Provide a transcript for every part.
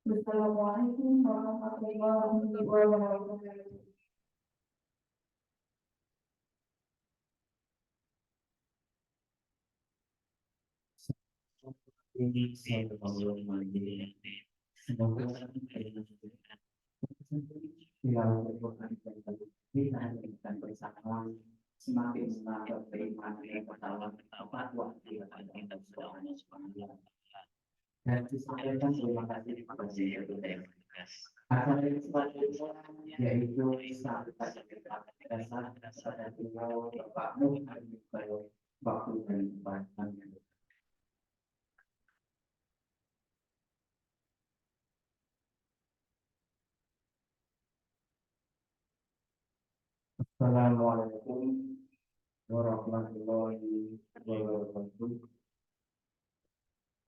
Assalamualaikum warahmatullahi wabarakatuh. Ini saya Allah menjadi semoga yang berbuat kita akan bersama semakin semangat beriman dan bertawaf waktu kita semuanya semuanya dan disampaikan terima kasih kepada yang bertugas. Acara yang selanjutnya yaitu satu saja dasar pada beliau Bapak Nuh waktu dan tempat. Assalamualaikum warahmatullahi wabarakatuh.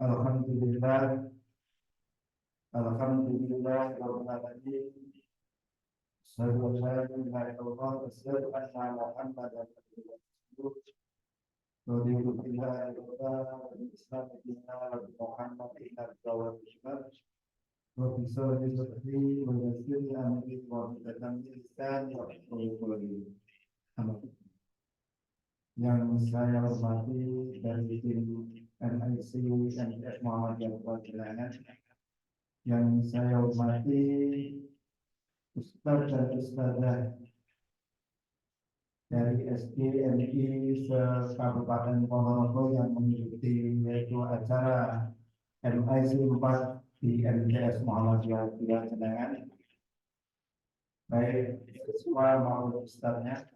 Alhamdulillah, alhamdulillah, rabbil alamin. Asyhadu an la ilaha illallah wa asyhadu anna Muhammadan abduhu wa rasuluh. Raditu billahi rabban wa Islam dinan Muhammadin abduhu wa rasuluh. Wa bi sadri wa yassir amri wa bi lisani wa qawli. Amin. Yang saya hormati dari tim NIC NIS Muhammadiyah Perjalanan, yang saya hormati Ustaz dan Ustazah dari SDMI se-Kabupaten Ponorogo yang mengikuti yaitu acara MIC 4 di MTS Muhammadiyah Perjalanan, baik siswa maupun ustaznya.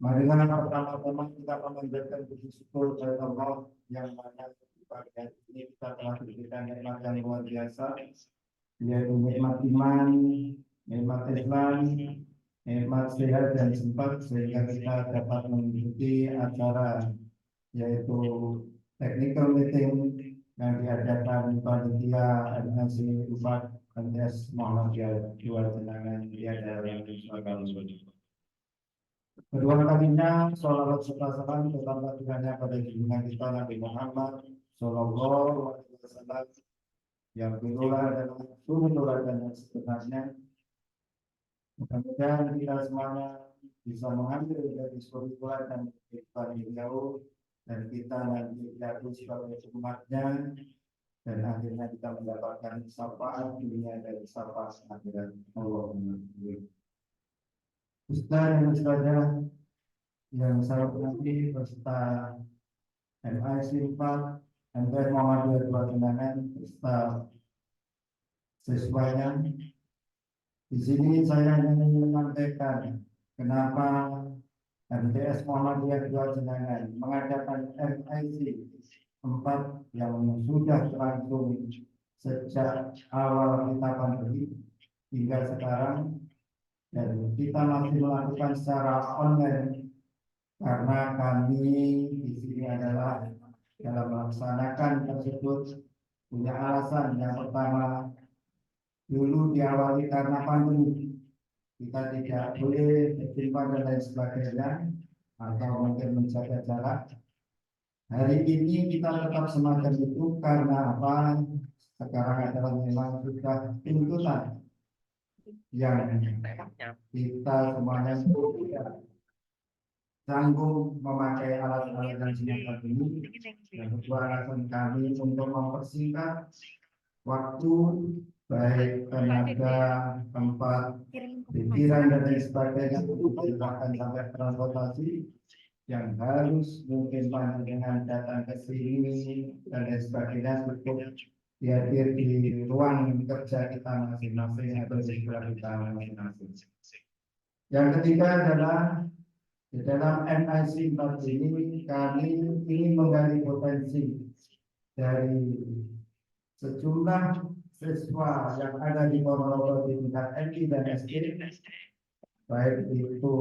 Marilah pertama-tama kita memanjatkan puji syukur kepada Allah yang mana pagi hari ini kita telah diberikan nikmat yang luar biasa, yaitu nikmat iman, nikmat Islam, nikmat sehat dan sempat sehingga kita dapat mengikuti acara yaitu technical meeting yang diadakan panitia MNC 4 MTS Muhammadiyah Jenangan di daerah Surabaya. Kedua kalinya sholawat serta salam tetaplah Tuhannya pada junjungan kita Nabi Muhammad Sallallahu Alaihi Wasallam yang berdua dan turut dan yang sebenarnya. Mudah-mudahan kita semuanya bisa mengambil dari surga dan kehidupan beliau dan kita nanti jatuh sebagai umatnya dan akhirnya kita mendapatkan syafaat dunia dan syafaat akhirat. Allahumma amin. Ustaz dan Ustazah yang saya hormati beserta MIC 4 MTS Muhammadiyah Perjalanan beserta siswanya. Di sini saya ingin menyampaikan kenapa MTS Muhammadiyah Perjalanan mengadakan MIC 4 yang sudah berlangsung sejak awal kita pandemi hingga sekarang. Dan kita masih melakukan secara online karena kami di sini adalah dalam melaksanakan tersebut punya alasan. Yang pertama, dulu diawali karena pandemi, kita tidak boleh berjumpa dan lain sebagainya atau mungkin menjaga jarak. Hari ini kita tetap semacam itu karena apa? Sekarang adalah memang sudah tuntutan yang kita semuanya tidak sanggup memakai alat-alat yang semacam ini. Dan kedua alasan kami untuk mempersingkat waktu baik tenaga, tempat, pikiran dan lain sebagainya untuk bahkan sampai transportasi yang harus mungkin dengan datang ke sini dan lain sebagainya cukup dihadir di ruang kerja kita masing-masing atau di sekolah kita masing-masing. Yang ketiga adalah di dalam MIC 4 ini kami ingin menggali potensi dari sejumlah siswa yang ada di Ponorogo di tingkat MI dan SD, baik itu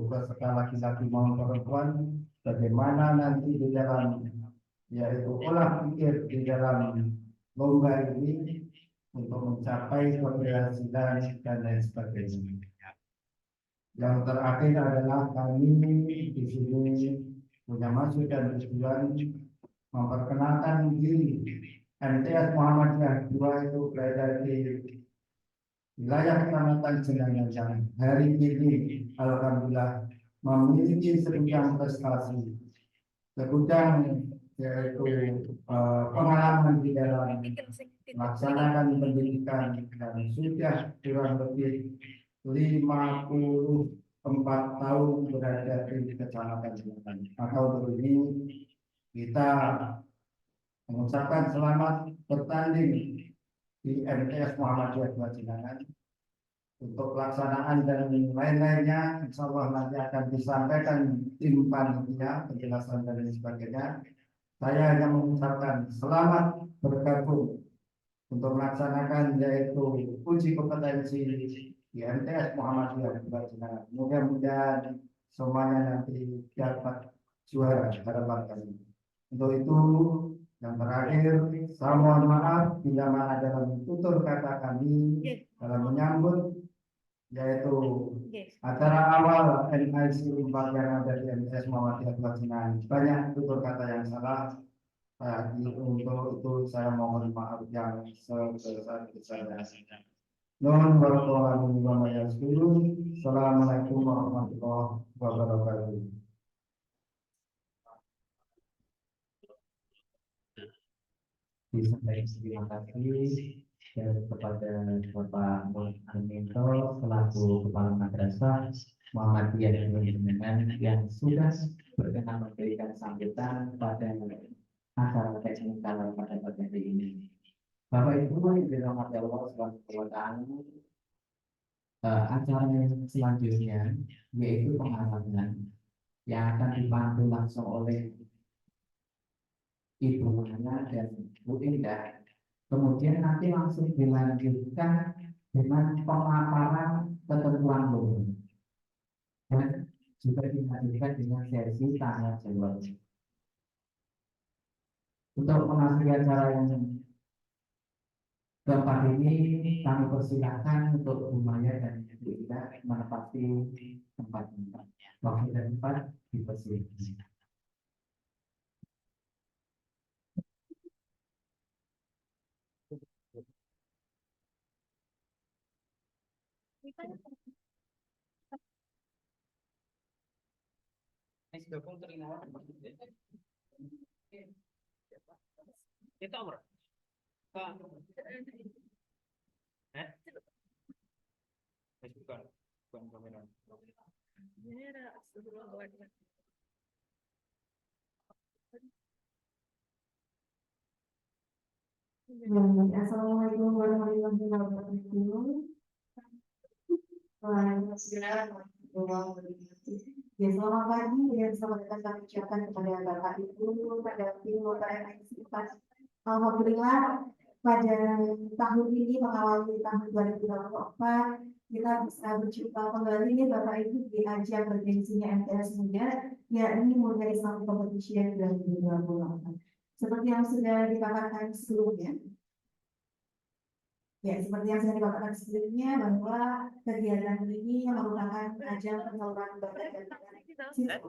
peserta laki-laki maupun perempuan, bagaimana nanti di dalam yaitu olah pikir di dalam lomba ini untuk mencapai keberhasilan dan lain sebagainya. Yang terakhir adalah kami di sini punya maksud dan tujuan memperkenalkan diri. MTS Muhammadiyah 2 itu berada di wilayah Kecamatan Jenangan yang hari ini alhamdulillah memiliki segudang prestasi, segudang yaitu pengalaman di dalam melaksanakan pendidikan dan sudah kurang lebih 54 tahun berada di Kecamatan Jenangan. Maka untuk ini kita mengucapkan selamat bertanding di MTS Muhammadiyah 2 Jenangan. Untuk pelaksanaan dan lain-lainnya, insya Allah nanti akan disampaikan tim panitia, penjelasan dan lain sebagainya. Saya hanya mengucapkan selamat bergabung untuk melaksanakan yaitu uji kompetensi di MTS Muhammadiyah 2 Jenangan. Mudah-mudahan semuanya nanti dapat juara harapan kami. Untuk itu, yang terakhir, saya mohon maaf bila mana dalam tutur kata kami dalam menyambut yaitu acara awal NIC 4 yang ada di MTS Muhammadiyah 2 Jenangan. Banyak tutur kata yang salah. Untuk itu saya mohon maaf yang sebesar-besarnya. Nuhun warahmatullahi wabarakatuh. Assalamualaikum warahmatullahi wabarakatuh. Terima kasih kepada Bapak Aminto selaku Kepala Madrasah Muhammadiyah Jenangan yang sudah berkenan memberikan sambutan pada acara teknikal pada hari ini. Bapak Ibu yang dirahmati Allah Subhanahu wa Ta'ala, acara yang selanjutnya yaitu pengarahan yang akan dipandu langsung oleh Ibu Nana dan Bu Indah. Kemudian nanti langsung dilanjutkan dengan pemaparan ketentuan umum dan juga dilanjutkan dengan sesi tanya jawab. Untuk memasuki acara yang keempat ini kami persilakan untuk Bu Maya dan Bu Indah menempati tempat-tempat. Waktu dan tempat dipersilakan. Itu Amr. Bukan kamera. Assalamualaikum warahmatullahi wabarakatuh. Ya, selamat pagi dan selamat datang kami ucapkan kepada Bapak Ibu, pada tim Bapak Ibu. Alhamdulillah pada tahun ini mengawali tahun 2024 kita bisa berjumpa kembali Bapak Ibu di ajang bergengsinya MTS Muda, yakni Muda Islam Competition 2024. Seperti yang sudah dipaparkan sebelumnya. Ya, seperti yang saya katakan sebelumnya bahwa kegiatan ini merupakan ajang penyaluran bakat dan siswa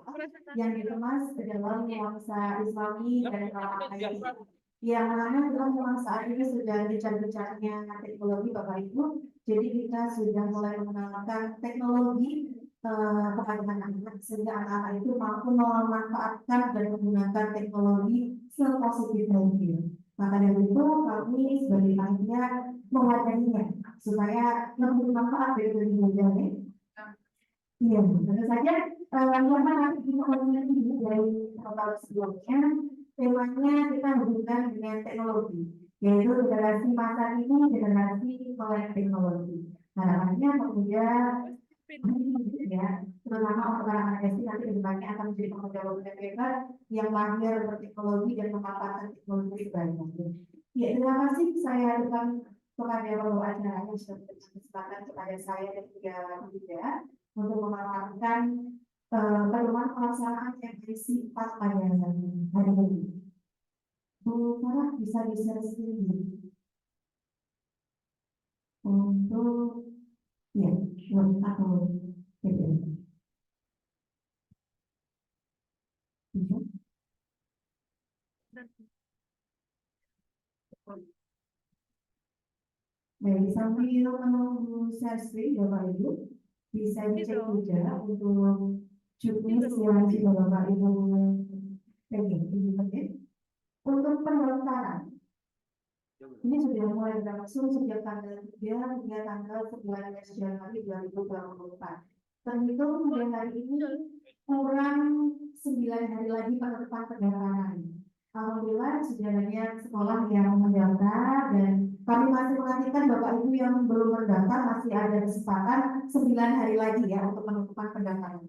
yang dikemas ke dalam nuansa Islami dan kalangan yang mana dalam nuansa ini sudah bicara-bicaranya teknologi Bapak Ibu. Jadi kita sudah mulai mengenalkan teknologi kepada anak-anak sehingga anak-anak itu mampu memanfaatkan dan menggunakan teknologi sepositif mungkin. Maka dari itu kami sebagai panitia mewadahinya supaya lebih bermanfaat dari berbagai. Iya, tentu saja karena nanti kita ini dari total sebelumnya temanya kita hubungkan dengan teknologi, yaitu generasi masa ini generasi melek teknologi. Harapannya kemudian ya, terutama untuk anak-anak SD nanti kedepannya akan menjadi pekerja bebas yang mahir berteknologi dan memanfaatkan teknologi sebaik-baiknya. Ya, terima kasih saya akan kepada pembawa acara yang sudah memberikan kesempatan kepada saya dan juga Bunda untuk memaparkan perubahan pelaksanaan MIC 4 pada hari ini. Bu Farah bisa di-share screen untuk ya, atau share screen Bapak Ibu, bisa dicek juga untuk juknis yang sudah Bapak Ibu pengen. Untuk pendaftaran, ini sudah mulai berlangsung sejak tanggal 3 hingga tanggal 11 Januari 2024. Terhitung mulai hari ini kurang 9 hari lagi penutupan pendaftaran. Alhamdulillah sudah banyak sekolah yang mendaftar dan kami masih menantikan Bapak Ibu yang belum mendaftar masih ada kesempatan 9 hari lagi ya untuk penutupan pendaftaran.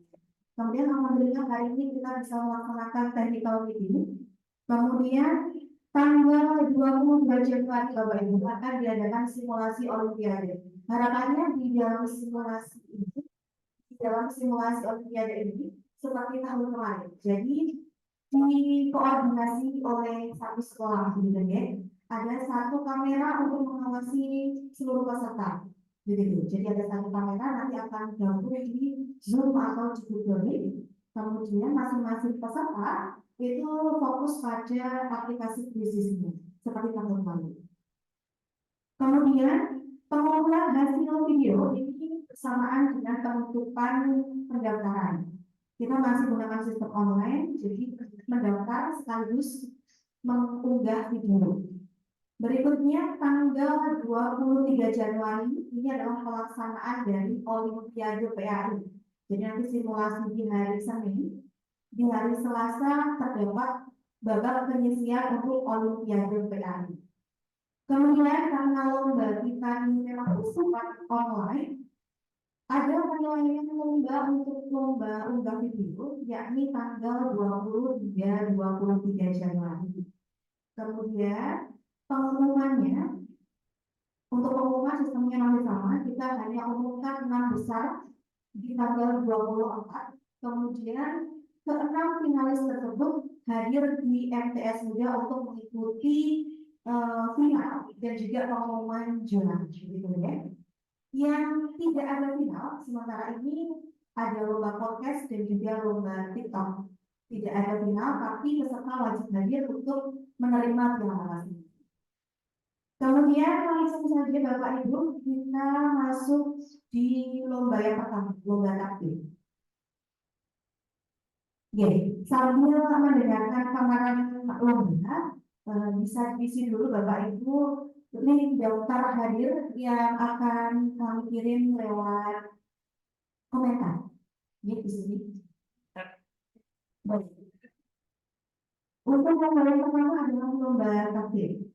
Kemudian alhamdulillah hari ini kita bisa melaksanakan technical meeting. Kemudian tanggal 22 Januari Bapak Ibu akan diadakan simulasi Olimpiade. Harapannya di dalam simulasi Olimpiade ini seperti tahun kemarin. Jadi dikoordinasi oleh satu sekolah gitu ya. Ada satu kamera untuk mengawasi seluruh peserta. Gitu. Jadi ada satu kamera nanti akan gabung di Zoom atau di Google Meet. Kemudian masing-masing peserta itu fokus pada aplikasi bisnisnya seperti tahun lalu. Kemudian pengumpulan hasil video ini bersamaan dengan penutupan pendaftaran. Kita masih menggunakan sistem online, jadi mendaftar sekaligus mengunggah video. Berikutnya tanggal 23 Januari ini adalah pelaksanaan dari Olimpiade PAI. Jadi nanti simulasi di hari Senin, di hari Selasa terdapat babak penyisian untuk Olimpiade PAI. Kemudian karena lomba kita ini memang bersifat online, ada penilaian lomba untuk lomba unggah video, yakni tanggal 20 hingga 23 Januari. Kemudian pengumumannya, untuk pengumuman sistemnya masih sama, kita hanya umumkan 6 besar di tanggal 24. Kemudian ke-6 finalis tersebut hadir di MTS Muda untuk mengikuti final dan juga pengumuman juara, gitu ya. Yang tidak ada final sementara ini ada lomba podcast dan juga lomba TikTok. Tidak ada final, tapi peserta wajib hadir untuk menerima piala. Kemudian langsung saja Bapak Ibu kita masuk di lomba yang pertama, lomba takbir. Sambil mendengarkan paparan lomba, bisa diisi dulu Bapak Ibu link daftar hadir yang akan kami kirim lewat komentar. Di sini. Baik. Untuk lomba yang pertama adalah lomba takbir.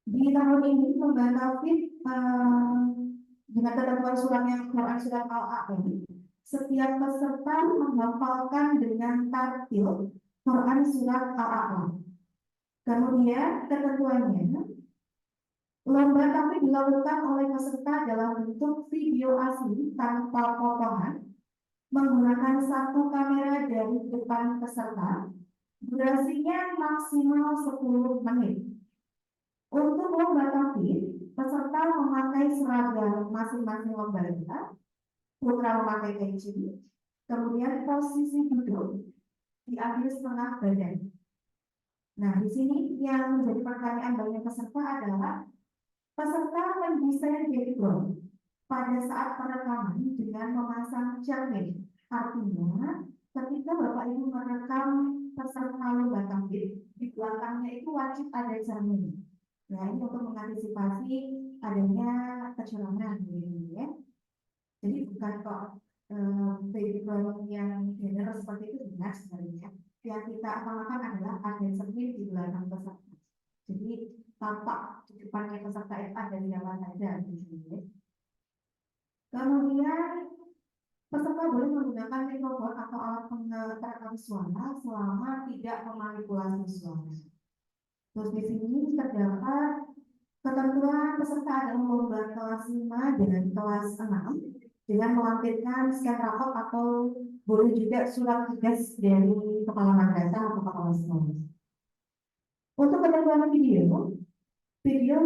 Di tahun ini lomba takbir dengan ketentuan surat Al-A'la, setiap peserta menghafalkan dengan tartil Quran surat Al-A'la. Kemudian ketentuannya, lomba takbir dilakukan oleh peserta dalam bentuk video asli tanpa potongan menggunakan satu kamera dari depan peserta. Durasinya maksimal 10 menit. Untuk lomba takbir, peserta memakai seragam masing-masing lembaga, putra memakai peci, kemudian posisi duduk diambil setengah badan. Nah, di sini yang menjadi pertanyaan banyak peserta adalah peserta mendesain background pada saat perekaman dengan memasang cermin. Artinya, ketika Bapak Ibu merekam peserta lomba takbir, di belakangnya itu wajib ada cermin. Nah, ini untuk mengantisipasi adanya kecurangan, ya. Jadi bukan kok background yang general seperti itu benar sebenarnya. Yang kita amalkan adalah ada cermin di belakang peserta. Jadi tampak di depannya peserta itu ada di mana saja di sini. Kemudian peserta boleh menggunakan mikrofon atau alat perekam suara selama tidak memanipulasi suara. Terus di sini terdapat ketentuan peserta adalah lomba kelas 5 dengan kelas 6 dengan melampirkan scan rapor atau boleh juga surat tugas dari kepala madrasah atau kepala sekolah. Untuk ketentuan video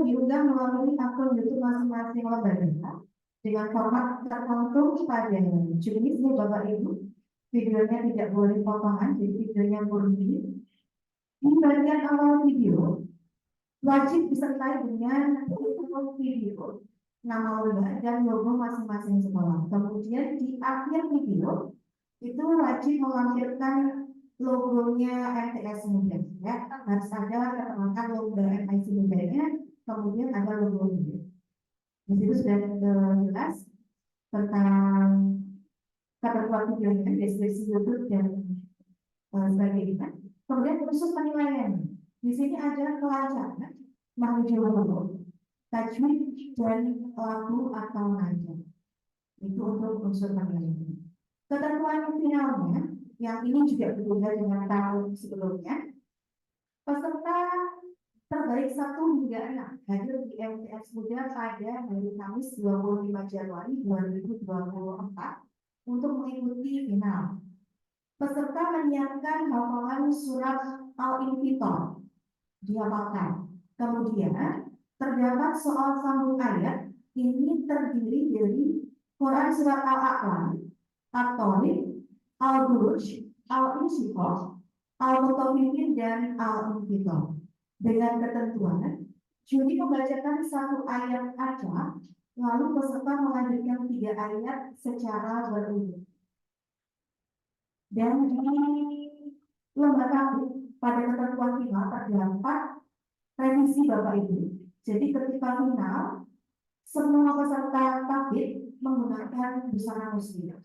diunggah melalui akun YouTube masing-masing lembaga dengan format tertentu pada jenisnya Bapak Ibu. Videonya tidak boleh potongan, jadi videonya murni. Di bagian awal video wajib disertai dengan video nama lomba dan logo masing-masing sekolah. Kemudian di akhir video itu wajib melampirkan logonya MTS Muda, ya. Harus ada keterangan lomba MIC Mudanya, kemudian ada logonya. Di situ sudah jelas tentang ketentuan videonya, deskripsi YouTube dan sebagainya. Kemudian khusus penilaian. Di sini ada kelancaran menguji logo, tajwid dan lagu atau nada. Itu untuk unsur penilaian. Ketentuan finalnya, yang ini juga berbeda dengan tahun sebelumnya. Peserta terbaik 1 hingga 6 hadir di MTS Muda pada hari Kamis 25 Januari 2024 untuk mengikuti final. Peserta menyiapkan hafalan surat Al-Infitor, dihafalkan. Kemudian terdapat soal sambung ayat, ini terdiri dari Quran surat Al-A'la, At-Tariq, Al-Buruj, Al-Insyirah, Al-Mutaffifin dan Al-Infitor. Dengan ketentuan, juri membacakan 1 ayat aja, lalu peserta melanjutkan 3 ayat secara berurut. Dan di lomba kami pada ketentuan final terdapat revisi Bapak Ibu. Jadi ketika final, semua peserta tahfidz menggunakan busana muslim.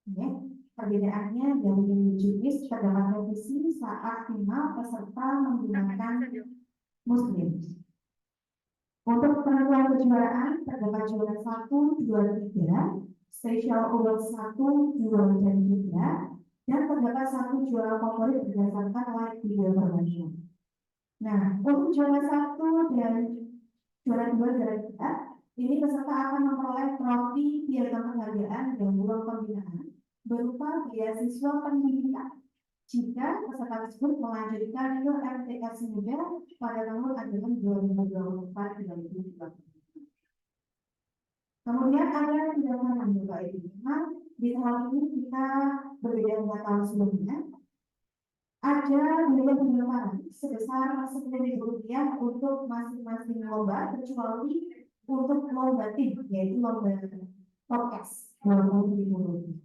Ya, perbedaannya dari juknis terdapat revisi saat final peserta menggunakan muslim. Untuk penentuan kejuaraan terdapat juara 1, 2, 3, spesial award 1, 2, dan 3, dan terdapat 1 juara favorit berdasarkan like video terbanyak. Nah, untuk juara 1 dan juara 2 dan 3, ini peserta akan memperoleh trofi, piagam penghargaan, dan uang pembinaan berupa beasiswa pendidikan jika peserta tersebut melanjutkan ke MTS Muda pada tahun ajaran 2024-2025. Kemudian ada penjelasan Bapak Ibu. Memang di tahun ini kita berbeda dengan tahun sebelumnya. Ada penjelasan sebesar Rp10.000 untuk masing-masing lomba, kecuali untuk lomba tim, yaitu lomba podcast Rp20.000.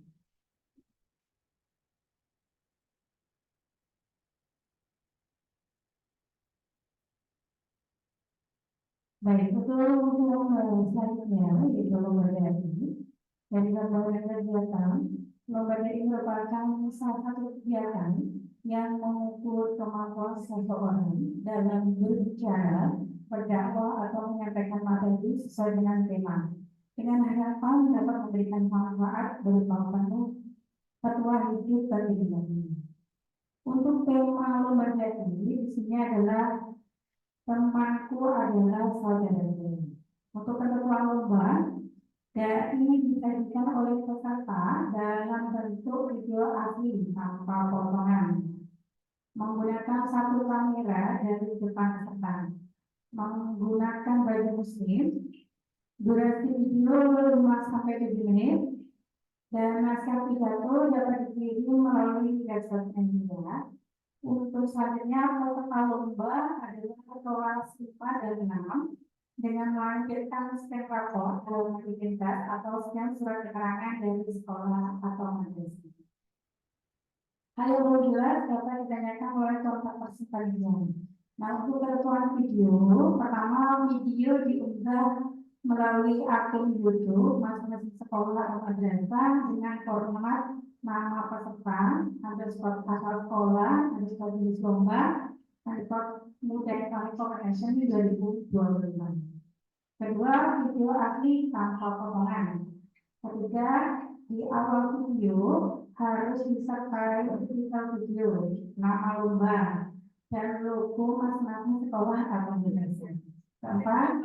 Baik, untuk selanjutnya, yaitu lomba ini, dari lomba kegiatan, lomba ini merupakan salah satu kegiatan yang mengukur kemampuan seseorang dalam berbicara, berdakwah atau menyampaikan materi sesuai dengan tema, dengan harapan dapat memberikan manfaat berupa petua hidup bagi dunia. Untuk tema lomba ini di sini adalah temanku adalah saudaraku. Untuk ketentuan lomba, ini disajikan oleh peserta dalam bentuk video asli tanpa potongan, menggunakan 1 kamera dari depan peserta, menggunakan baju muslim, durasi video 5-7 menit, dan naskah pidato dapat dikirim melalui website media. Untuk selanjutnya, peserta lomba adalah kelas 5 dan 6 dengan melampirkan scan rapor dalam aktivitas atau scan surat keterangan dari sekolah atau madrasah. Hal yang belum jelas dapat ditanyakan oleh kontak peserta diam. Nah, untuk ketentuan video, pertama video diunggah melalui akun YouTube masing-masing sekolah atau madrasah dengan format nama peserta, underscore asal sekolah, underscore jenis lomba, underscore muda information 2025. Kedua, video asli tanpa potongan. Ketiga, di awal video harus disertai video, nama lomba, dan logo masing-masing sekolah atau madrasah. Keempat,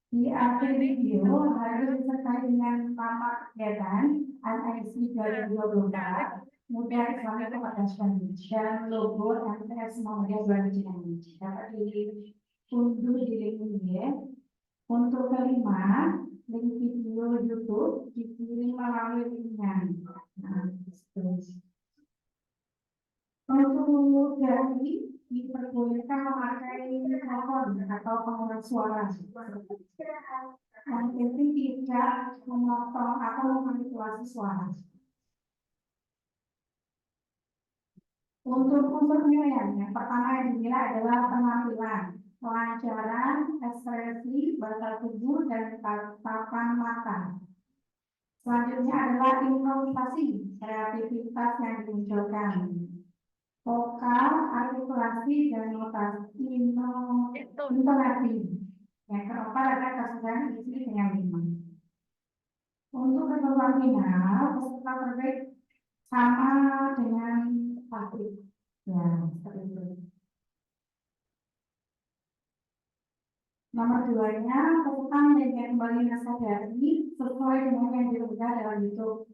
di akhir video harus disertai dengan nama kegiatan MIC 2024, Muda Islamic Foundation, dan logo MTS Muda 2024. Dapat diunduh di link ini. Untuk kelima, link video YouTube dikirim melalui ringan. Nah, untuk dari diperbolehkan memakai mikrofon atau pengeras suara. Yang penting tidak memotong atau memanipulasi suara. Untuk unsur penilaian, yang pertama yang dinilai adalah penampilan, kelancaran, ekspresi, bahasa tubuh, dan tatapan mata. Selanjutnya adalah improvisasi, kreativitas yang dimunculkan. Vokal, artikulasi, dan notasi intonasi. Yang keempat adalah kesudahan isi dengan lima. Untuk ketentuan final, peserta terbaik sama dengan pabrik. Ya, seperti itu. Nomor 2-nya, peserta menyajikan kembali naskah dari sesuai dengan yang diunggah dalam YouTube.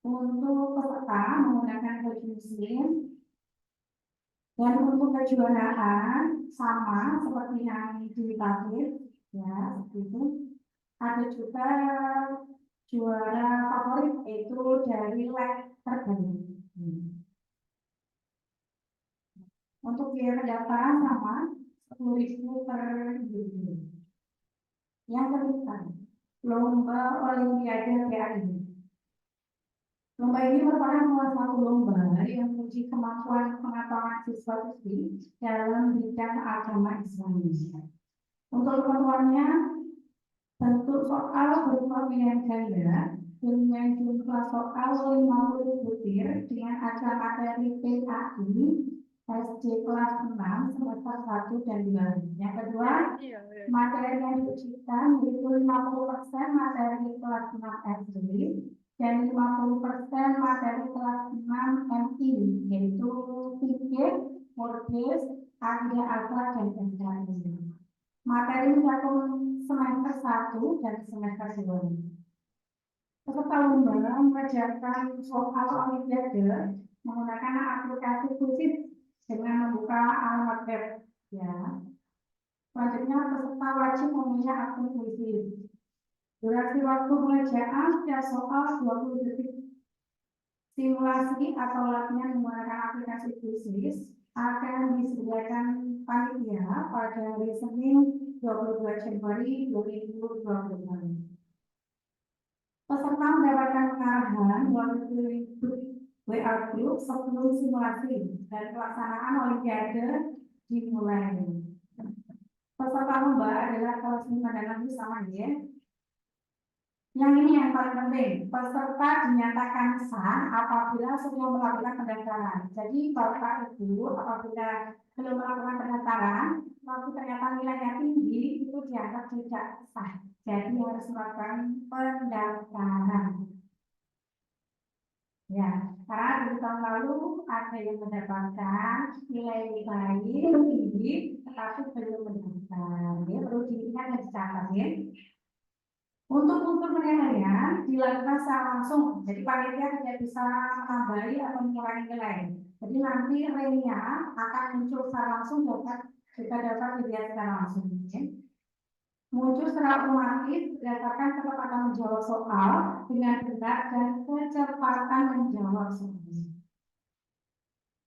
Untuk peserta menggunakan baju muslim, dan untuk kejuaraan sama seperti yang di tabel, ya seperti itu. Ada juga juara favorit yaitu dari leg terbaik. Untuk biaya pendaftaran sama 10.000 per individu. Yang ketiga, lomba Olimpiade PAI. Lomba ini merupakan salah satu lomba yang menguji kemampuan pengetahuan siswa-siswi dalam bidang agama Islam. Untuk ketentuannya, bentuk soal berupa pilihan ganda dengan jumlah soal 50 butir dengan acara materi PAI SD kelas 6 semester 1 dan 2. Yang kedua, materi yang diujikan yaitu 50% materi kelas 6 SD dan 50% materi kelas 6 MI, yaitu fikih, murnis, akidah akhlak, dan SKI. Materi mencakup semester 1 dan semester 2. Peserta lomba mengerjakan soal olimpiade menggunakan aplikasi khusus dengan membuka alamat web. Ya. Selanjutnya peserta wajib mempunyai akun khusus. Durasi waktu pengerjaan setiap soal 20 detik. Simulasi atau latihan menggunakan aplikasi khusus akan disediakan panitia pada hari Senin 22 Januari 2020. Peserta mendapatkan pengarahan melalui WA Group sebelum simulasi dan pelaksanaan Olimpiade dimulai. Peserta lomba adalah kelas 5 dan 6 sama ya. Yang ini yang paling penting, peserta dinyatakan sah apabila sudah melakukan pendaftaran. Jadi Bapak Ibu apabila belum melakukan pendaftaran, lalu ternyata nilainya tinggi, itu dianggap tidak sah. Jadi harus melakukan pendaftaran. Ya, karena di tahun lalu ada yang mendapatkan nilai baik tinggi, tetapi belum mendaftar. Ya, perlu diingat dan dicatat ya. Untuk penilaian dilakukan secara langsung, jadi panitia tidak bisa menambahi atau mengurangi nilai. Jadi nanti nilainya akan muncul secara langsung jika dapat dilihat secara langsung. Muncul secara otomatis berdasarkan kecepatan menjawab soal dengan benar dan kecepatan menjawab soal.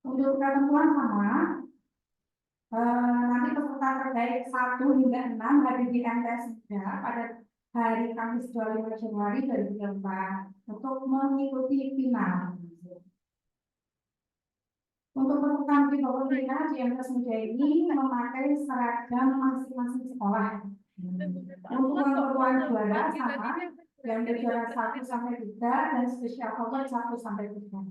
Untuk ketentuan sama, nanti peserta terbaik 1 hingga 6 hadir di MTS pada hari Kamis 25 Januari 2024 untuk mengikuti final. Untuk peserta di bawah final di MTS Muda ini memakai seragam masing-masing sekolah. Untuk ketentuan juara sama, yang juara 1 sampai 3 dan spesial award 1 sampai 3.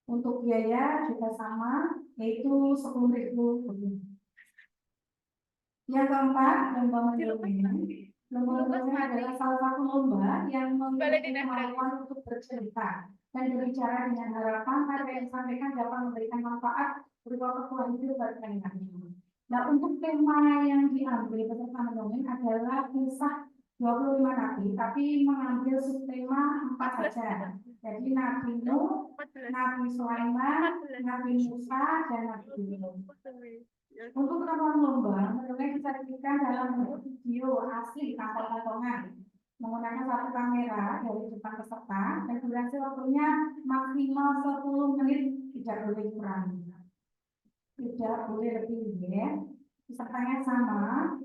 Untuk biaya juga sama, yaitu 10.000 rupiah. Yang keempat, lomba mendongeng. Lomba mendongeng adalah salah satu lomba yang memiliki kemampuan untuk bercerita dan berbicara dengan harapan karya yang disampaikan dapat memberikan manfaat berupa petuah hidup bagi pendengar. Nah, untuk tema yang diambil peserta mendongeng adalah kisah 25 nabi, tapi mengambil subtema 4 saja. Jadi Nabi Nuh, Nabi Sulaiman, Nabi Musa, dan Nabi Yunus. Untuk ketentuan lomba, mendongeng disajikan dalam bentuk video asli tanpa potongan menggunakan satu kamera dari depan peserta dan durasi waktunya maksimal 10 menit, tidak boleh kurang, tidak boleh lebih ya. Pesertanya sama,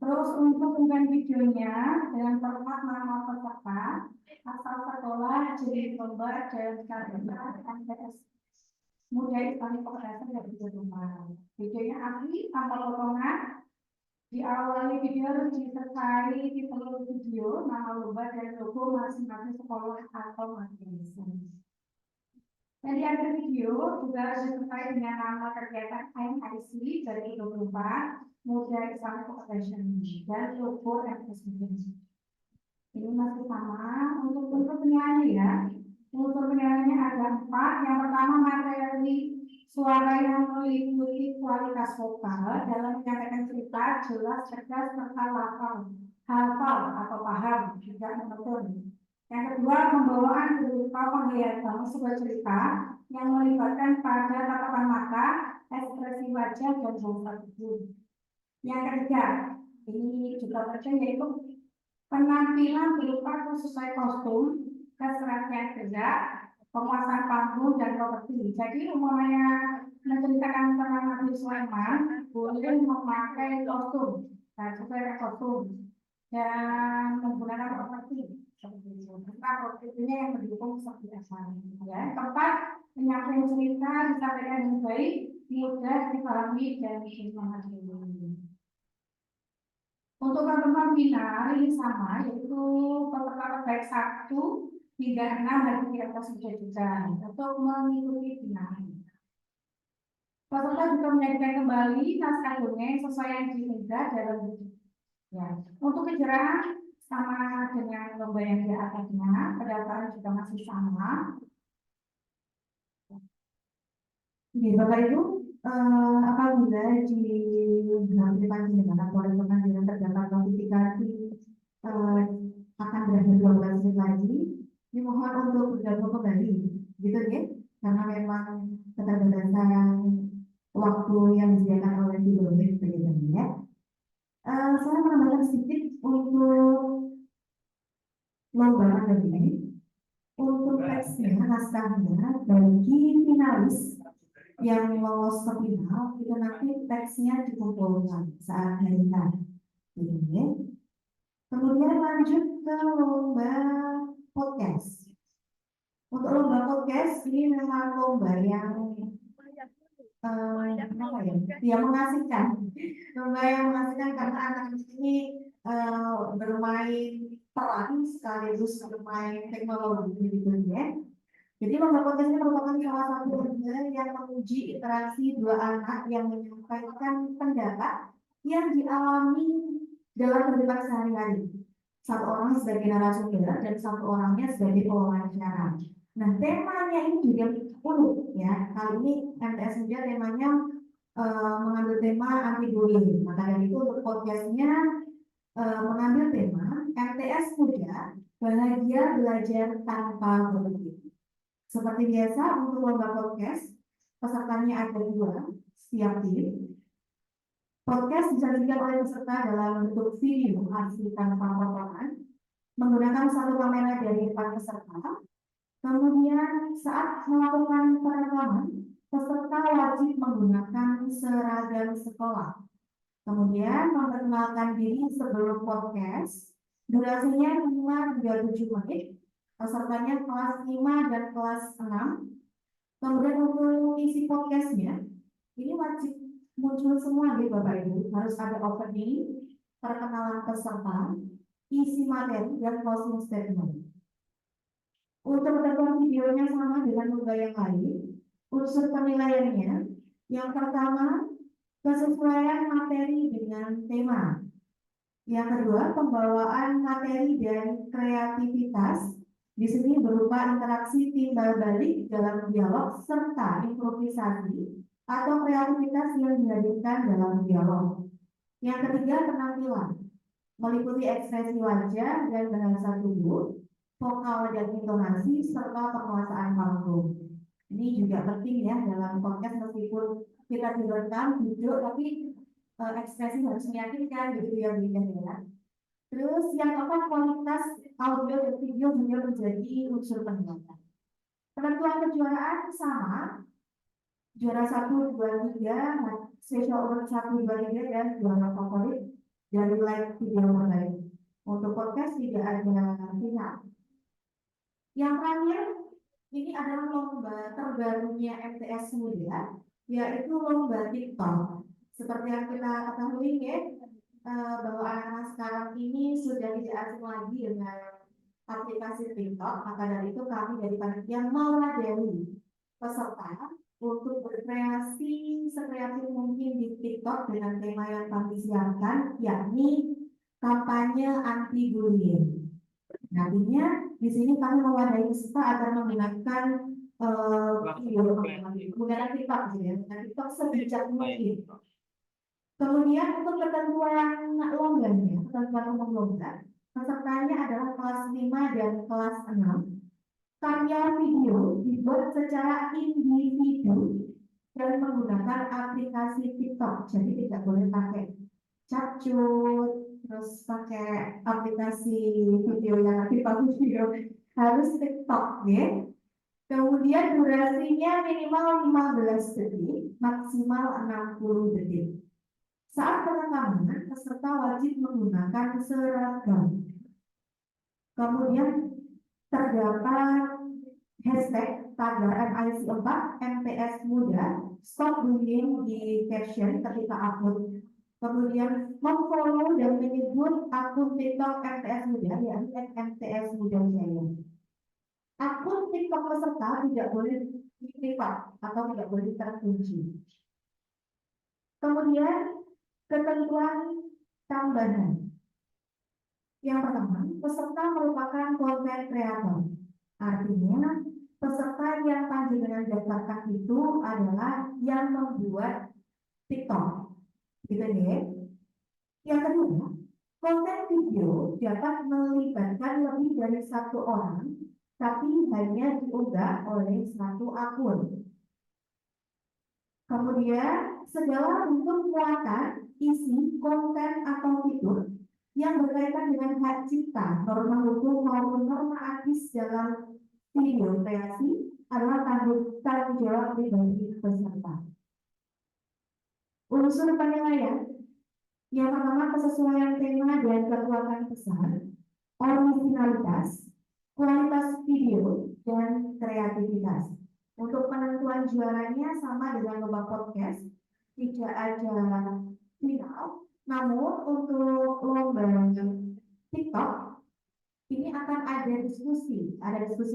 Terus untuk konten videonya dengan format nama peserta, asal sekolah, jenis lomba, dan kategori MTS. Mudah Islami Pemerasan dan Video Rumah. Videonya asli tanpa potongan. Diawali video harus disertai titel video, nama lomba, dan logo masing-masing sekolah atau masing-masing. Dan di akhir video juga harus disertai dengan nama kegiatan IMIC dari 24 Muda Islamic Cooperation dan logo MSB. Ini masih sama untuk penyanyi ya. Untuk penyanyinya ada 4. Yang pertama materi suara yang meliputi kualitas vokal dalam menyampaikan cerita jelas, cerdas, serta hafal atau paham juga monoton. Yang kedua, pembawaan berupa penglihatan sebuah cerita yang melibatkan pada tatapan mata, ekspresi wajah, dan bahasa tubuh. Yang ketiga, ini juga penting yaitu penampilan berupa sesuai kostum, keserasian gerak, penguasaan panggung, dan properti. Jadi umumnya menceritakan tentang Nabi Sulaiman boleh memakai kostum, sesuai kostum dan menggunakan properti. Propertinya yang mendukung seperti asal. Ya, keempat, menyampaikan cerita disampaikan dengan baik, mudah dipahami dan dimahami. Untuk teman-teman final ini sama, yaitu peserta terbaik 1 hingga 6 dari kita sudah juga untuk mengikuti final. Peserta juga menyajikan kembali naskah dongeng sesuai yang diminta dalam video. Ya. Untuk kejuaraan sama dengan lomba yang di atasnya, pendaftaran juga masih sama. Di Bapak Ibu, apabila di Departemen Pendidikan atau Pengadilan terdapat notifikasi akan berakhir 12 menit lagi, dimohon untuk bergabung kembali, gitu ya, karena memang keterbatasan waktu yang disediakan oleh Didomen begitu ya. Saya menambahkan sedikit untuk lomba akademik. Untuk teksnya, naskahnya bagi finalis yang lolos ke final itu nanti teksnya dikumpulkan saat hari ini. Kemudian lanjut ke lomba podcast. Untuk lomba podcast ini memang lomba yang mengasihkan. Lomba yang mengasihkan karena anak ini bermain peran sekaligus bermain teknologi gitu ya. Jadi lomba podcast ini merupakan salah satu lomba yang menguji interaksi dua anak yang menyampaikan pendapat yang dialami dalam kehidupan sehari-hari. Satu orang sebagai narasumber dan satu orangnya sebagai pewawancara. Nah, temanya ini juga unik ya. Kali ini MTS Muda temanya mengambil tema anti bullying. Maka dari itu untuk podcastnya mengambil tema MTS Muda bahagia belajar tanpa bullying. Seperti biasa untuk lomba podcast, pesertanya ada 2 setiap tim. Podcast disajikan oleh peserta dalam bentuk video asli tanpa potongan, menggunakan satu kamera dari 4 peserta. Kemudian saat melakukan perekaman, peserta wajib menggunakan seragam sekolah. Kemudian memperkenalkan diri sebelum podcast, durasinya 5 hingga 7 menit. Pesertanya kelas 5 dan kelas 6. Kemudian untuk isi podcastnya, ini wajib muncul semua di Bapak Ibu. Harus ada opening, perkenalan peserta, isi materi, dan closing statement. Untuk ketentuan videonya sama dengan lomba yang lain. Unsur penilaiannya, yang pertama, kesesuaian materi dengan tema. Yang kedua, pembawaan materi dan kreativitas. Di sini berupa interaksi timbal balik dalam dialog serta improvisasi atau kreativitas yang dihadirkan dalam dialog. Yang ketiga, penampilan meliputi ekspresi wajah dan bahasa tubuh, vokal dan intonasi serta penguasaan panggung. Ini juga penting ya dalam podcast, meskipun kita direkam duduk tapi ekspresi harus meyakinkan gitu ya ya. Terus yang keempat, kualitas audio dan video menjadi unsur penilaian. Penentuan kejuaraan sama, juara 1, 2, 3, special award 1, 2, 3 dan juara favorit dari like video terbaik. Untuk podcast tidak ada final. Yang terakhir, ini adalah lomba terbarunya MTS Muda, yaitu lomba TikTok. Seperti yang kita ketahui ya, bahwa anak-anak sekarang ini sudah tidak asing lagi dengan aplikasi TikTok. Maka dari itu kami dari panitia mewadai peserta untuk berkreasi sekreatif mungkin di TikTok dengan tema yang kami siapkan, yakni kampanye anti bullying. Nantinya di sini kami mewadai peserta agar menggunakan menggunakan TikTok, gitu ya, menggunakan TikTok sebijak mungkin. Kemudian untuk ketentuan lombanya, ketentuan umum lomba, pesertanya adalah kelas 5 dan kelas 6. Karya video dibuat secara individu dan menggunakan aplikasi TikTok, jadi tidak boleh pakai capcut, terus pakai aplikasi video yang bagus video, harus TikTok ya. Kemudian durasinya minimal 15 detik, maksimal 60 detik. Saat perekaman, peserta wajib menggunakan seragam. Kemudian terdapat hashtag tagar MIC4 MTS Muda Stop Bullying di caption ketika upload. Kemudian memfollow dan menyebut akun TikTok MTS Muda, yakni MTS Muda Jaya. Akun TikTok peserta tidak boleh privat atau tidak boleh terkunci. Kemudian ketentuan tambahan. Yang pertama, peserta merupakan konten kreator. Artinya, peserta yang panjenengan daftarkan itu adalah yang membuat TikTok. Gitu ya. Yang kedua, konten video dapat melibatkan lebih dari satu orang, tapi hanya diunggah oleh satu akun. Kemudian, segala bentuk muatan, isi, konten, atau fitur yang berkaitan dengan hak cipta, norma hukum maupun norma etis dalam video kreasi adalah tanggung jawab pribadi peserta. Unsur penilaian yang pertama, kesesuaian tema dan kekuatan pesan, originalitas, kualitas video, dan kreativitas. Untuk penentuan juaranya sama dengan lomba podcast, tidak ada final. Namun untuk lomba TikTok ini akan ada diskusi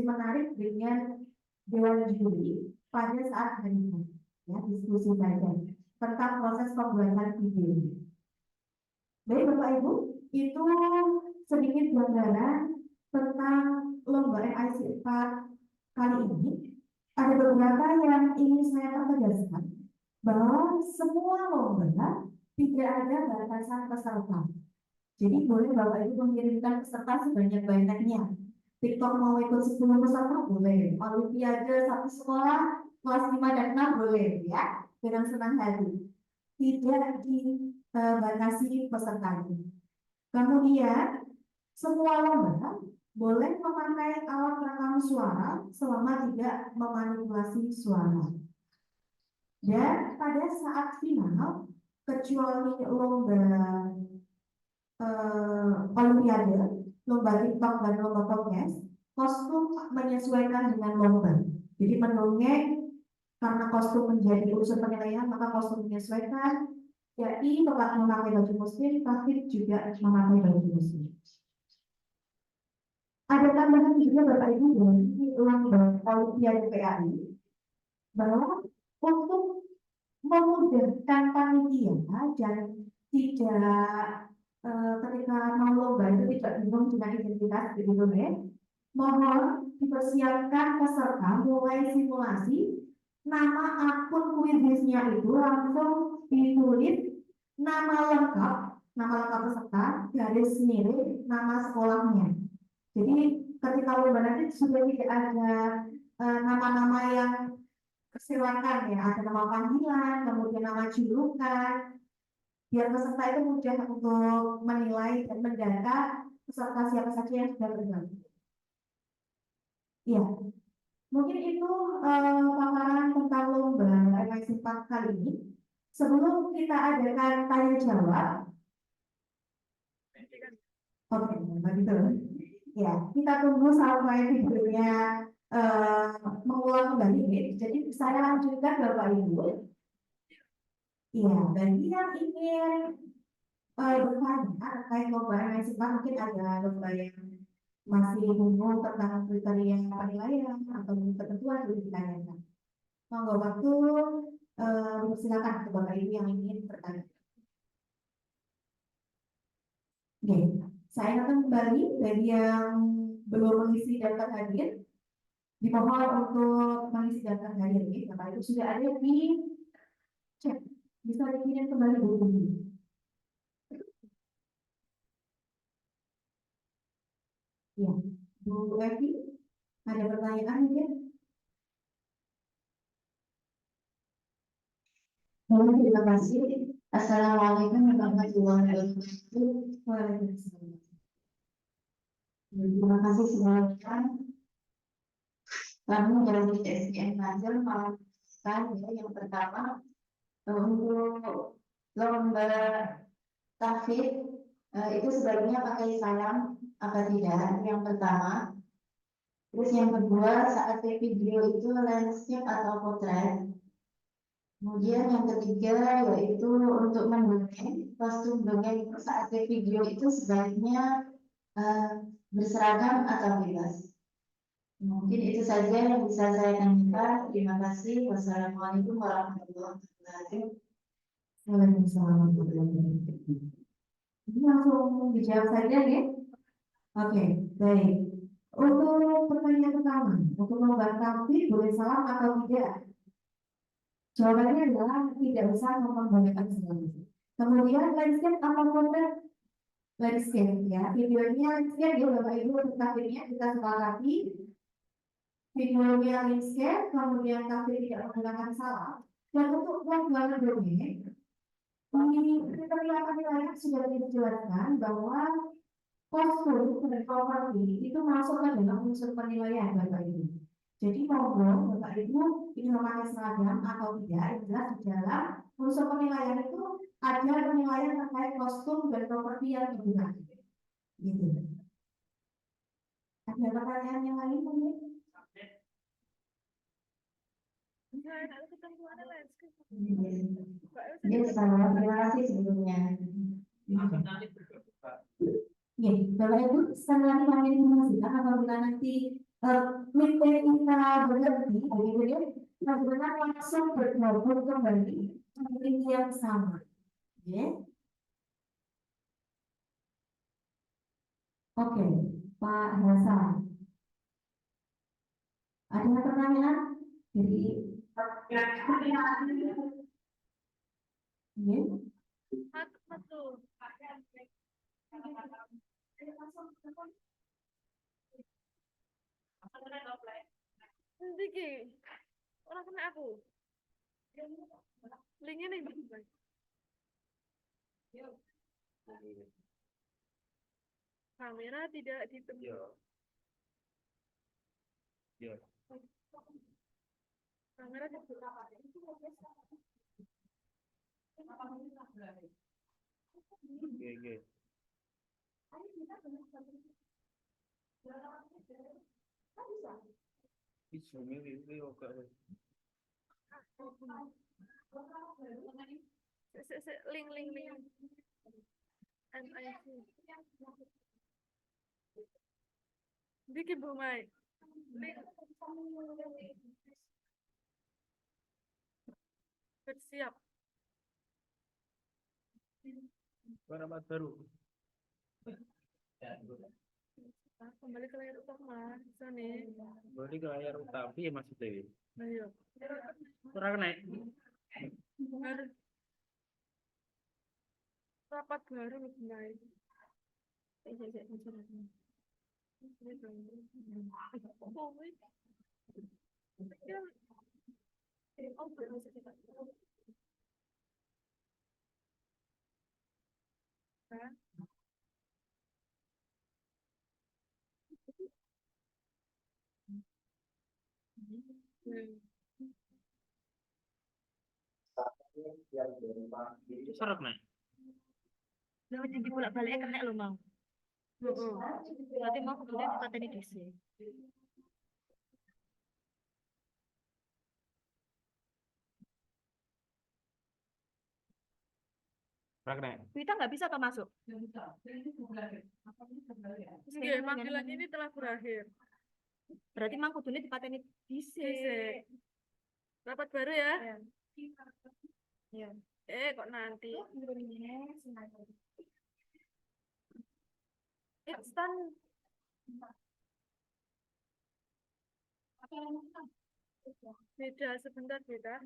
menarik dengan dewan juri pada saat hari ini, ya, diskusi panjang tentang proses pembuatan video. Baik Bapak Ibu, itu sedikit gambaran tentang lomba MIC 4 kali ini. Ada beberapa yang ingin saya pertegaskan bahwa semua lomba tidak ada batasan peserta. Jadi boleh Bapak Ibu mengirimkan peserta sebanyak-banyaknya. TikTok mau ikut 10 peserta boleh. Olimpiade satu sekolah kelas 5 dan 6 boleh ya, dengan senang hati. Tidak dibatasi pesertanya. Kemudian semua lomba boleh memakai alat rekam suara selama tidak memanipulasi suara. Dan pada saat final, kecuali lomba Olimpiade, lomba TikTok dan lomba podcast, kostum menyesuaikan dengan lomba. Jadi mendongeng karena kostum menjadi unsur penilaian, maka kostum menyesuaikan. Jadi tetap memakai baju muslim, tapi juga memakai baju muslim. Ada tambahan juga Bapak Ibu dari lomba Olimpiade PAI bahwa untuk memudahkan panitia dan tidak ketika mau lomba itu tidak bingung dengan identitas begitu ya. Mohon dipersiapkan peserta mulai simulasi, nama akun kuisnya itu langsung ditulis nama lengkap peserta, garis miring, nama sekolahnya. Jadi ketika lomba nanti sudah tidak ada nama-nama yang kesilakan ya, ada nama panggilan, kemudian nama julukan, biar peserta itu mudah untuk menilai dan mendata peserta siapa saja yang sudah bergabung. Ya, mungkin itu paparan tentang lomba MIC 4 kali ini. Sebelum kita adakan tanya jawab, begitu. Ya, kita tunggu sampai videonya mengulang kembali. Jadi saya lanjutkan Bapak Ibu. Iya, bagi yang ingin bertanya terkait lomba MSIPA, mungkin ada lomba yang masih bingung tentang kriteria penilaian atau ketentuan yang ditanyakan. Monggo waktu silakan ke Bapak Ibu yang ingin bertanya. Oke, saya akan kembali bagi yang belum mengisi daftar hadir, dimohon untuk mengisi daftar hadir ini. Bapak Ibu sudah ada di chat, bisa dikirim kembali dulu. Ya, Bu Evi, ada pertanyaan mungkin? Terima kasih. Assalamualaikum warahmatullahi wabarakatuh. Waalaikumsalam. Terima kasih semuanya. Kami dari SDN Banjar melakukan yang pertama untuk lomba tahfidz itu sebaiknya pakai salam apa tidak? Yang pertama. Terus yang kedua, saat take video itu landscape atau potret. Kemudian yang ketiga yaitu untuk mendongeng, kostum dongeng saat take video itu sebaiknya berseragam atau bebas. Mungkin itu saja yang bisa saya tanyakan. Terima kasih. Wassalamualaikum warahmatullahi wabarakatuh. Waalaikumsalam warahmatullahi wabarakatuh. Ini langsung dijawab saja ya. Oke, baik. Untuk pertanyaan pertama, untuk lomba tahfidz boleh salam atau tidak? Jawabannya adalah tidak usah memperbolehkan salam. Kemudian landscape atau potret? Landscape ya, videonya landscape ya Bapak Ibu, untuk tahfidnya kita sepakati. Videonya landscape, kemudian tahfidz tidak menggunakan salam. Dan untuk lomba dongeng, di kriteria penilaian sudah dijelaskan bahwa kostum dan properti itu masuk ke dalam unsur penilaian Bapak Ibu. Jadi monggo Bapak Ibu ingin memakai seragam atau tidak, yang jelas di dalam unsur penilaian itu ada penilaian terkait kostum dan properti yang digunakan. Gitu. Ada pertanyaan yang lain mungkin? Ya, sama. Terima kasih sebelumnya. Ya, Bapak Ibu, setelah kami memastikan apabila nanti meeting kita berhenti, ya, bagaimana langsung bergabung kembali meeting yang sama. Ya. Oke, Pak Hasan. Ada pertanyaan? Jadi, ya. Nanti orang kena aku. Linknya nih bang. Kamera tidak ditemukan. Kamera link MIC bikin Bu Mai link bersiap Alamat baru. kembali ke layar utama sini. Kembali ke layar utama ya maksudnya. Ayo. Kurang naik. Harus rapat baru mulai. Sorot naik. Lalu jadi bolak-baliknya kena lo mau. Berarti mau kemudian dipateni dhisik. Ora kena. Kita nggak bisa atau masuk? Oke, panggilan ini telah berakhir. Berarti mang kudune dipateni dhisik. Dhisik. Rapat baru ya. Iya. Kok nanti? It's done. Beda, sebentar beda.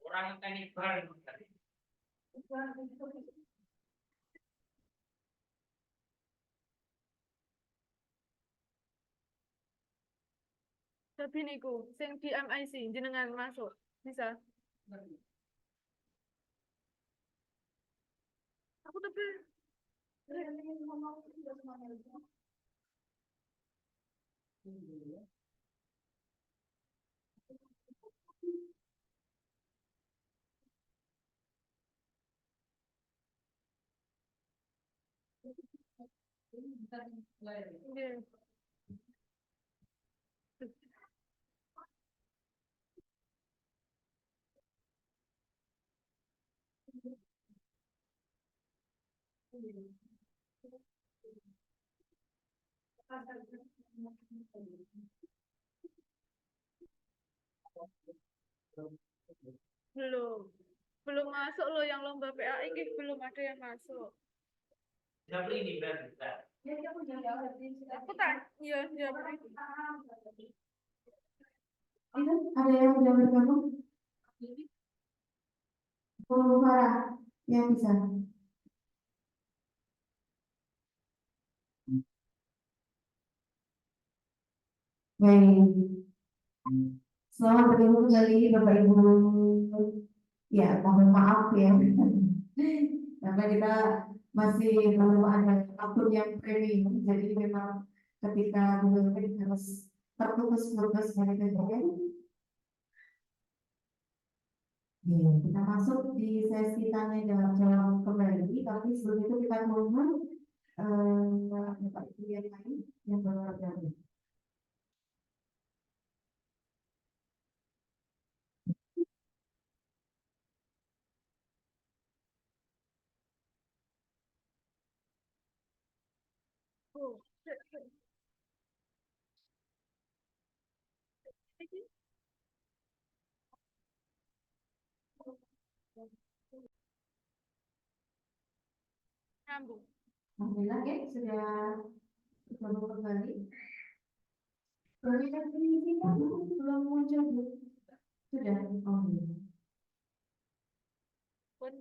Orang teknik bar. Tapi niku, sing di MIC, jenengan masuk. Bisa? Aku tapi Nggih. Belum. Belum masuk loh yang lomba PAI, belum ada yang masuk. Siapa ini bar? Aku tak, iya, iya. Itu ada yang udah bergabung? Belum Farah yang bisa. Baik. Selamat bertemu kembali Bapak Ibu. Ya, mohon maaf ya. Karena kita masih belum ada akun yang premium, jadi memang ketika Google Meet harus terputus-putus dari kemudian. Ya, kita masuk di sesi tanya jawab kembali, tapi sebelum itu kita mohon Bapak Ibu yang lain yang bergabung. Oh, nyambung. Alhamdulillah ya sudah bergabung kembali. Prioritas ini kita belum muncul Bu. Sudah. Oh, iya. Pun.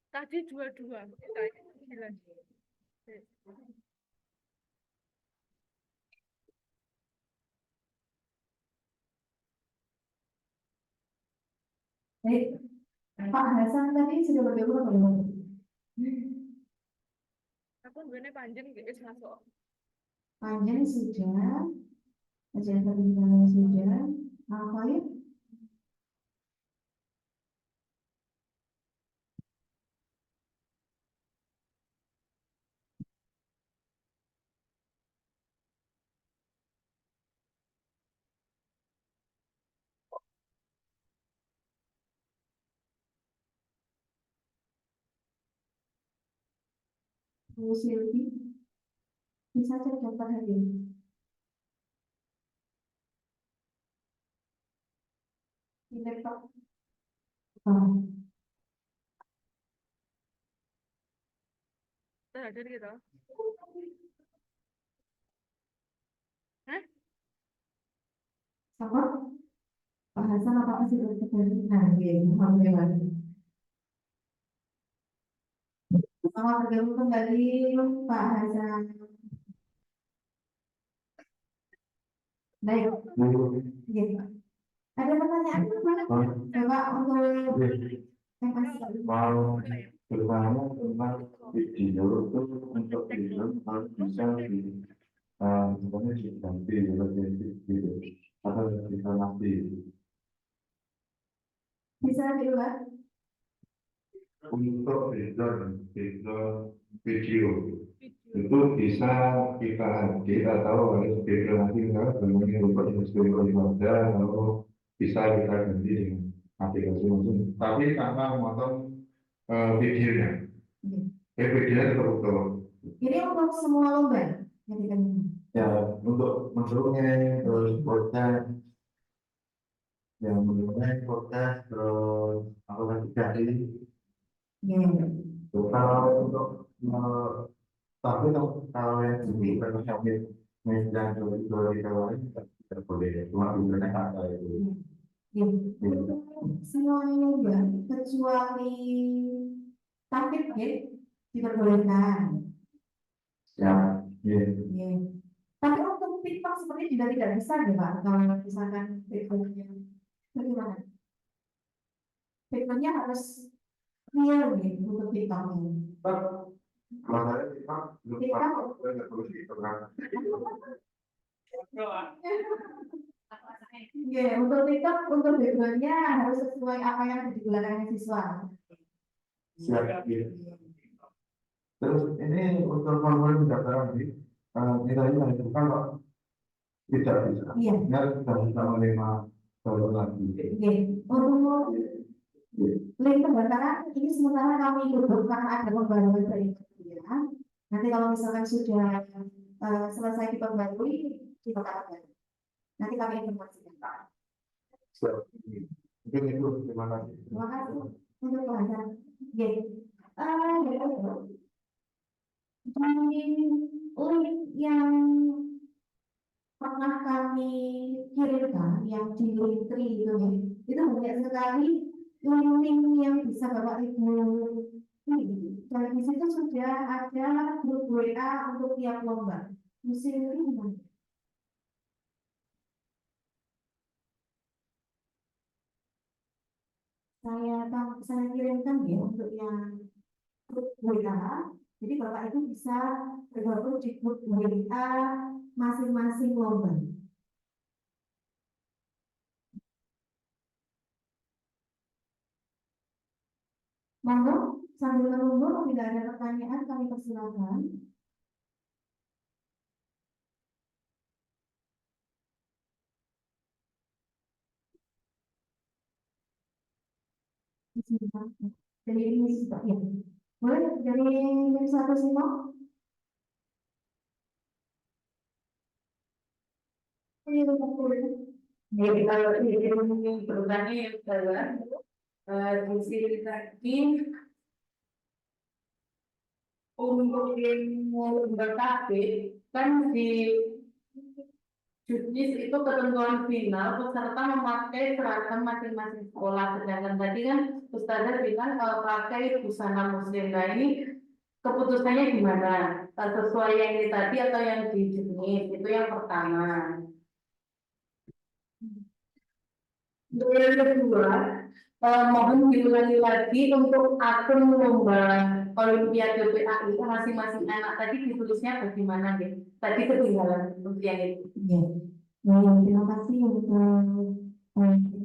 Tadi dua-dua. Kita ini 9. Baik, Pak Hasan tadi sudah bergabung atau belum? Aku nggone panjang guys masuk. Panjang sudah, ajaran perbincangan sudah, apa ya? Bu Silvi, bisa cek daftar hadir. Di laptop. Oh, Hadir gitu. Hah? sama Pak Hasan apakah sudah terjadi? Nah, iya, alhamdulillah. Selamat bergabung kembali Pak Hasan. Baik, iya, Pak. Ada pertanyaan apa? Coba untuk yang masih Mau terutama tentang video itu untuk video harus bisa di sebenarnya diganti gitu atau bisa nanti bisa diulang. untuk background video itu bisa kita tahu harus background nanti misalnya bermain lupa yang ada lalu bisa kita ganti dengan aplikasi langsung. Tapi tanpa memotong videonya, videonya tetap utuh. Ini untuk semua lomba yang kita ini. Ya untuk mendongeng terus podcast, yang mendongeng podcast terus apa lagi dari Ya. kalau untuk tapi kalau yang ini kalau sampai medan dari kalau lain tidak boleh cuma gunakan kata itu. Ya. Untuk semua lomba kecuali tampil ya diperbolehkan. Ya, ya. Ya. Tapi untuk TikTok seperti juga tidak bisa ya Pak, kalau misalkan backgroundnya bagaimana? Backgroundnya harus real nih untuk TikTok ini. Kalau saya belum paham, nggak perlu gitu kan. Ya, untuk TikTok untuk backgroundnya harus sesuai apa yang digunakan siswa. Siap, ya. Terus ini untuk formulir pendaftaran di kita ini harus bukan Pak, tidak bisa. Iya. Nggak bisa menerima download lagi. Oke, untuk link pendaftaran ini sementara kami tutup karena ada pembaruan dari kementerian. Nanti kalau misalkan sudah selesai diperbarui, kita akan nanti kami informasikan Pak. Siap. Mungkin itu terima kasih. Terima kasih untuk bahasan. Oke, di link yang pernah kami kirimkan yang di Linktree itu banyak sekali link yang bisa Bapak Ibu pilih. Dan di situ sudah ada grup WA untuk tiap lomba. Musim ini gimana? Saya kirimkan ya untuk yang grup WA. Jadi Bapak Ibu bisa bergabung di grup WA masing-masing lomba. Monggo, sambil menunggu bila ada pertanyaan kami persilakan. Dari ini sudah ya. Boleh dari satu semua? Jadi kalau ini programnya yang saya di sini tadi untuk yang lomba KB kan di juknis itu ketentuan final peserta memakai seragam masing-masing sekolah, sedangkan tadi kan Ustazah bilang kalau pakai busana muslim. Nah ini keputusannya gimana? Sesuai yang ini tadi atau yang di juknis? Itu yang pertama. Yang kedua, mohon diulangi lagi untuk akun lomba Olimpiade PAI masing-masing anak tadi ditulisnya bagaimana deh? Tadi ketinggalan untuk yang itu. Ya. Terima kasih untuk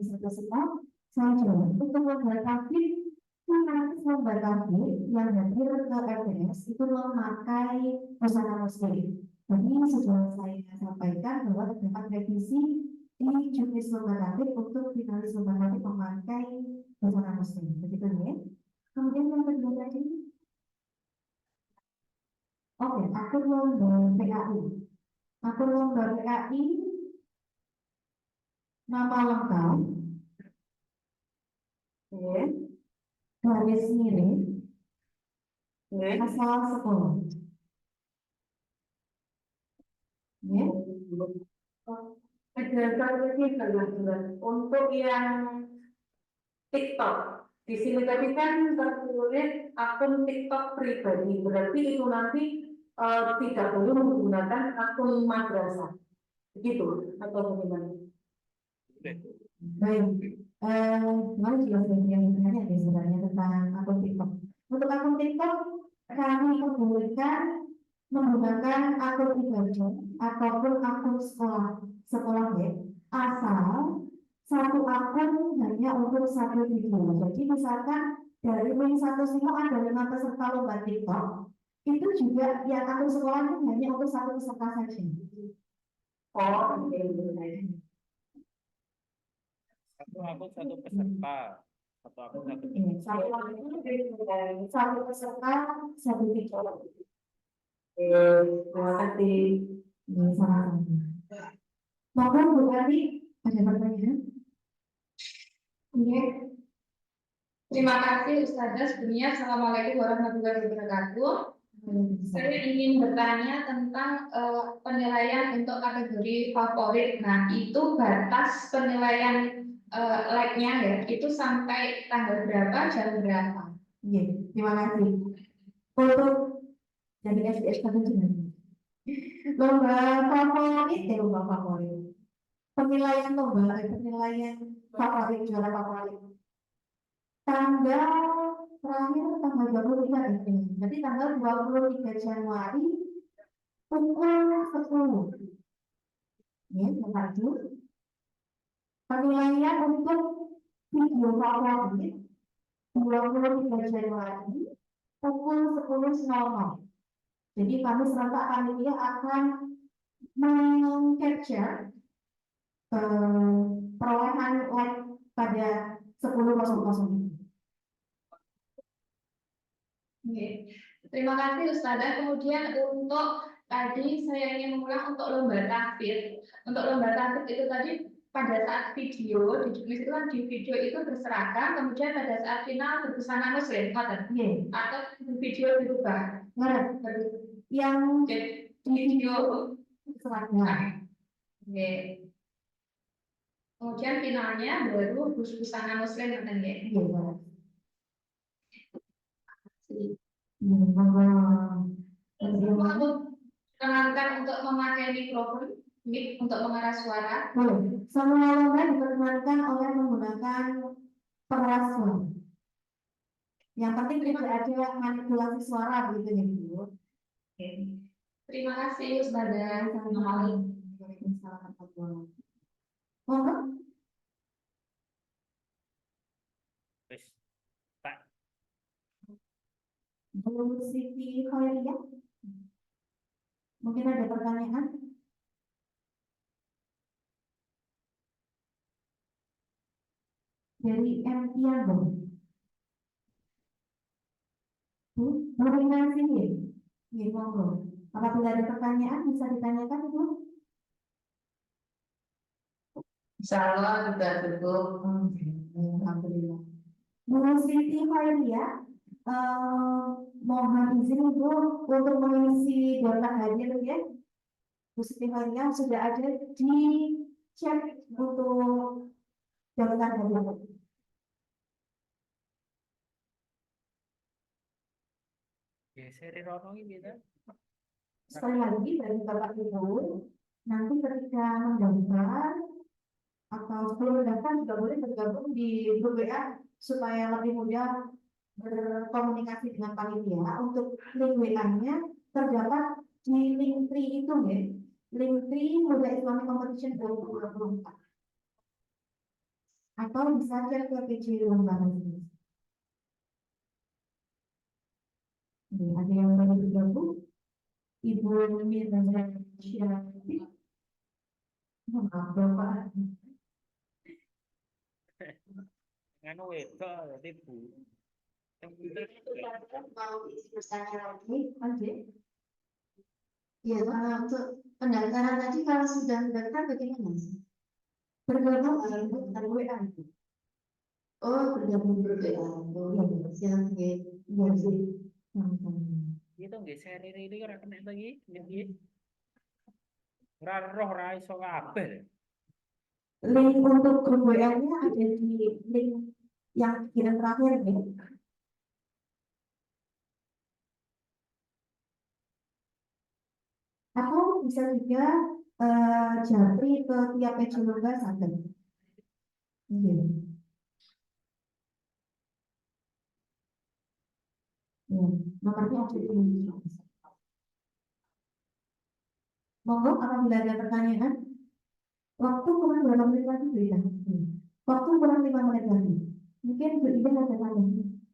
satu semua. Saya jawab untuk lomba kafir, nanti lomba kafir yang hadir ke RTS itu memakai busana muslim. Jadi sudah saya sampaikan bahwa terdapat revisi di juknis lomba kafir untuk finalis lomba kafir memakai busana muslim. Begitu ya. Kemudian yang kedua tadi, oke, akun lomba PAI. Akun lomba PAI nama lengkap, garis miring, asal sekolah. Ya. Ada satu lagi jelas untuk yang TikTok. Di sini tadi kan tertulis akun TikTok pribadi, berarti itu nanti tidak boleh menggunakan akun madrasah, begitu atau bagaimana? Baik, mari jelaskan yang sebenarnya ya sebenarnya tentang akun TikTok. Untuk akun TikTok kami membolehkan menggunakan akun ibadah ataupun akun sekolah ya, asal satu akun hanya untuk satu video. Jadi misalkan Dari link satu semua ada 5 peserta lomba TikTok. Itu juga yang satu sekolah itu hanya untuk 1 peserta saja. Oh, oke. Satu peserta. Satu aku satu Satu peserta, 1 TikTok. Terima kasih. Sama-sama. Maka Bu Kali, ada pertanyaan? Iya. Terima kasih Ustazah. Sebelumnya Assalamualaikum warahmatullahi wabarakatuh. Saya ingin bertanya tentang penilaian untuk kategori favorit. Nah, itu batas penilaian like-nya ya, itu sampai tanggal berapa, jam berapa? Iya, terima kasih. Untuk dari SDS tadi juga. Lomba favorit, lomba favorit. Penilaian favorit, juara favorit. Tanggal terakhir tanggal 23 ini. Berarti tanggal 23 Januari pukul 10. Ya, itu. Penilaian untuk video favorit 23 Januari pukul 10.00. Jadi kami serentak panitia akan meng-capture perolehan like pada 10.00. Oke. Terima kasih Ustazah. Kemudian untuk tadi saya ingin mengulang untuk lomba tahfidz. Untuk lomba tahfidz itu tadi pada saat video, itu kan di video itu berseragam, kemudian pada saat final berbusana muslim, atau video dirubah. Yang video seragam. Oke. Kemudian finalnya baru busana muslim kan ya? Aku kenalkan untuk memakai mikrofon, mic untuk mengeras suara. Boleh. Semua lomba diperkenankan oleh menggunakan pengeras suara. Yang penting tidak ada manipulasi suara begitu ya Bu. Oke. Terima kasih Ustazah. Wis. Pak. Bu Siti Khairiyah. Mungkin ada pertanyaan? Dari MTian Bu. Bu, koordinasi ya? Iya, monggo. Apabila ada pertanyaan bisa ditanyakan Bu. Insya Allah sudah cukup. Alhamdulillah. Bu Siti Khairiyah, mohon izin Ibu untuk mengisi daftar hadir ya. Bu Siti Khairiyah sudah ada di chat untuk daftar hadir. Geser rono ini gitu. Sekali lagi dari Bapak Ibu, nanti ketika mendaftar atau sebelum mendaftar juga boleh bergabung di grup WA supaya lebih mudah berkomunikasi dengan panitia. Untuk link WA-nya terdapat di link tree itu ya, link tree Muda Islamic Competition 2024. Atau bisa cek ke PJ Lomba ini. Ada yang baru bergabung? Ibu Mirza Syafi. Maaf Bapak. Nganu wedok ya Bu. Mau isi pesannya lagi, aja. Ya, untuk pendaftaran tadi kalau sudah mendaftar bagaimana? Bergabung dengan WA. Oh, bergabung grup WA. Oh, silakan ya. Iya sih. Itu geser ini ora kena lagi. Nggih. Ora roh ra iso kabeh. Link untuk grup WA-nya ada di link yang kirim terakhir ya. Atau bisa juga japri ke tiap page lomba satu. Iya. Ya, nomornya ada di sini. Monggo apabila ada pertanyaan. Waktu kurang berapa menit lagi berikan. Waktu kurang 5 menit lagi. Mungkin berikan ada pertanyaan.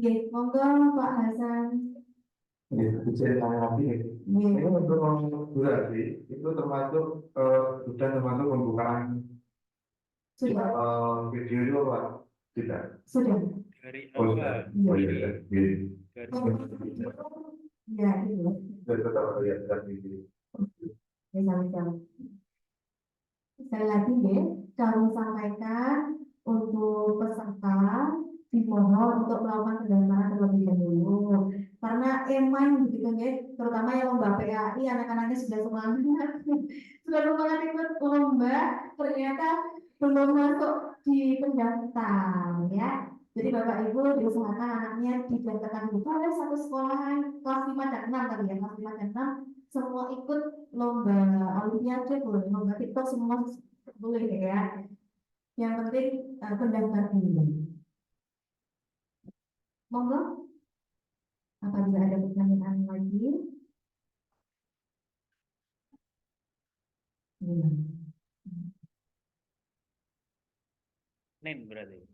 Oke, monggo Pak Hasan. Bisa ditanya lagi. Iya. Ini untuk durasi itu termasuk sudah termasuk pembukaan Sudah, video itu apa? Tidak. sudah. Dari Oh, awal. sudah. Oh iya, iya. Dari Ya, itu. Sudah tetap lihat dari video. Ya, sama-sama. Sekali lagi ya, kami sampaikan untuk peserta dimohon untuk melakukan pendaftaran terlebih dahulu. Karena emang begitu ya, terutama yang lomba PAI, anak-anaknya sudah semangat, sudah semangat ikut lomba, ternyata belum masuk di pendaftar ya. Jadi Bapak Ibu diusahakan anaknya didaftarkan dulu. Ada satu sekolahan kelas 5 dan 6 tadi ya, kelas 5 dan 6 semua ikut lomba olimpiade boleh, lomba TikTok semua boleh ya. Yang penting pendaftar dulu. Monggo, apabila ada pertanyaan lagi. Nen berarti.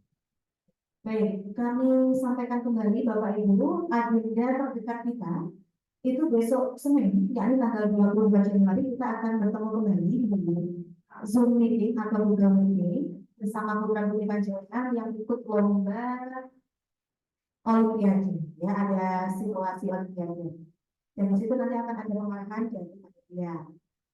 Baik, kami sampaikan kembali Bapak Ibu, agenda terdekat kita itu besok Senin, yakni tanggal 22 Januari kita akan bertemu kembali di Zoom meeting atau Google meeting bersama Putra Putri Panjenengan yang ikut lomba Olimpiade, ya ada simulasi Olimpiade. Dan di situ nanti akan ada pengarahan dari panitia.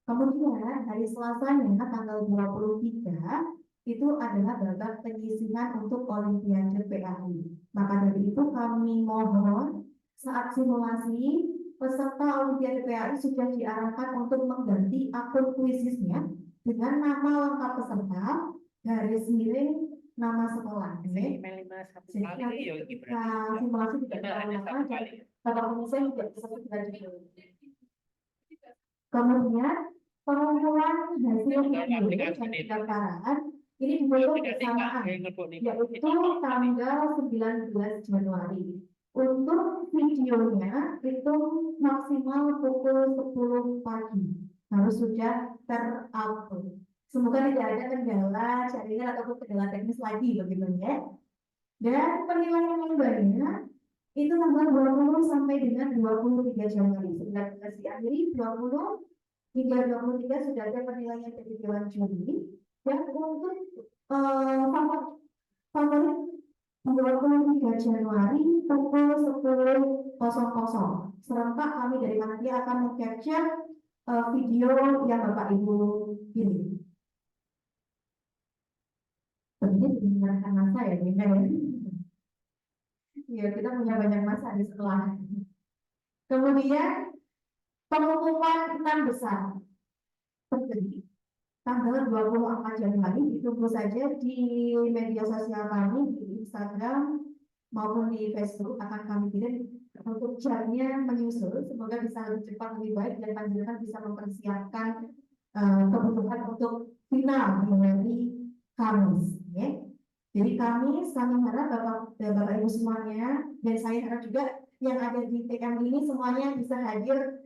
Kemudian hari Selasanya tanggal 23 itu adalah babak penyisihan untuk Olimpiade PAI. Maka dari itu kami mohon saat simulasi peserta Olimpiade PAI sudah diarahkan untuk mengganti akun kuisisnya dengan nama lengkap peserta, garis miring, nama sekolah. Oke? Email 51 Jadi kali nanti ya ketika berarti. simulasi tidak Benar, terlalu hanya lama, satu kali. Bapak Komisaris juga bisa segera dulu. Kemudian pengumpulan hasil video dan pendaftaran ini dibuat bersamaan, yaitu tanggal 19 Januari. Untuk videonya itu maksimal pukul 10 pagi harus sudah terupload. Semoga tidak ada kendala jaringan ataupun kendala teknis lagi begitu ya. Dan penilaian lombanya itu tanggal 20 sampai dengan 23 Januari. Sebentar diakhiri 20 hingga 23 sudah ada penilaian dari Dewan Juri. Dan untuk favorit 23 Januari pukul 10.00. Serentak kami dari panitia akan meng-capture video yang Bapak Ibu pilih. Tentunya menggunakan masa ya, Bunda ya. Ya, kita punya banyak masa di sekolah. Kemudian pengumuman 6 besar terjadi tanggal 24 Januari. Ditunggu saja di media sosial kami di Instagram maupun di Facebook akan kami kirim untuk jamnya menyusul. Semoga bisa lebih cepat lebih baik dan panjenengan bisa mempersiapkan kebutuhan untuk final di hari Kamis. Ya. Jadi kami harap Bapak Ibu semuanya dan saya harap juga yang ada di TKM ini semuanya bisa hadir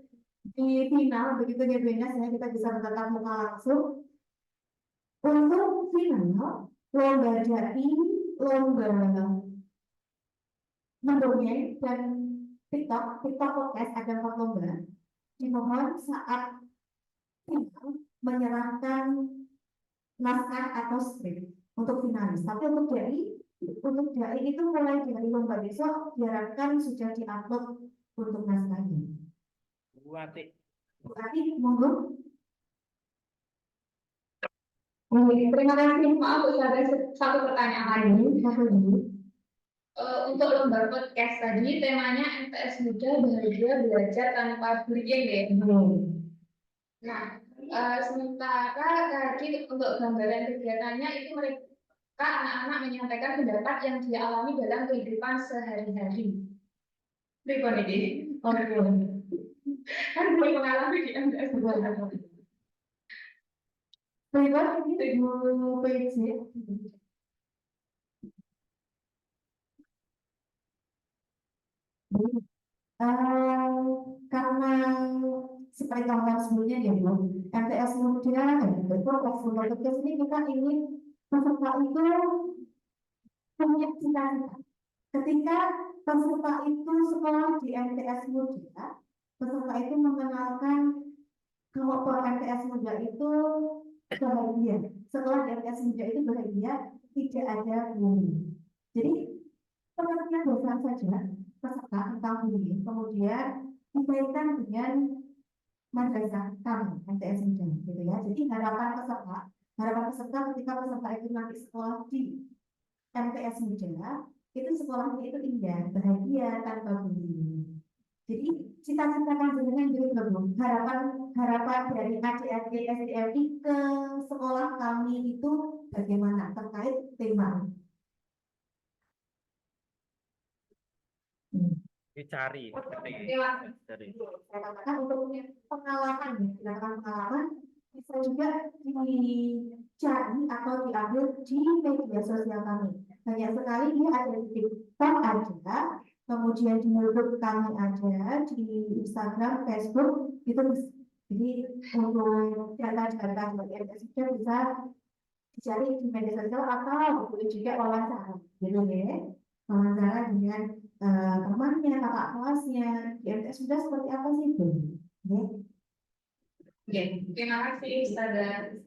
di final begitu ya Bunda, sehingga kita bisa bertatap muka langsung. Untuk final lomba dai, lomba mendongeng dan TikTok podcast ada 4 lomba. Dimohon saat final menyerahkan naskah atau skrip untuk finalis. Tapi untuk dai itu mulai dari lomba besok diharapkan sudah diupload untuk naskahnya. Berarti monggo. Terima kasih. Maaf, ada satu pertanyaan lagi. Untuk lomba podcast tadi temanya MTS Muda Bahagia Belajar Tanpa Bullying ya. Nah, sementara tadi untuk gambaran kegiatannya itu mereka anak-anak menyampaikan pendapat yang dia alami dalam kehidupan sehari-hari. Pripun ini? Kan gue mengalami di MTS Muda. Pripun ini Ibu PJ? Karena seperti tahun sebelumnya ya Bu, MTS Muda podcast ini kita ingin peserta itu punya cita-cita. Ketika peserta itu sekolah di MTS Muda, peserta itu mengenalkan kalau pro MTS Muda itu bahagia. Sekolah di MTS Muda itu bahagia, tidak ada bullying. Jadi pengertian dosen saja peserta tentang bullying, kemudian dikaitkan dengan madrasah kami MTS Muda, gitu ya. Jadi harapan peserta ketika peserta itu nanti sekolah di MTS Muda, itu sekolahnya itu indah, bahagia, tanpa bullying. Jadi cita-cita panjenengan juga belum harapan dari adik-adik SDMI ke sekolah kami itu bagaimana terkait tema. Dicari. Dari. Saya katakan untuk pengalaman, bisa juga dicari atau diambil di media sosial kami. Banyak sekali dia ada di TikTok ada, kemudian di YouTube kami ada, di Instagram, Facebook itu bisa. Jadi untuk data-data dari MTS juga bisa dicari di media sosial atau boleh juga wawancara, gitu ya. Wawancara dengan temannya, kakak kelasnya, di MTS sudah seperti apa sih itu? Ya. Oke, terima kasih Ustazah.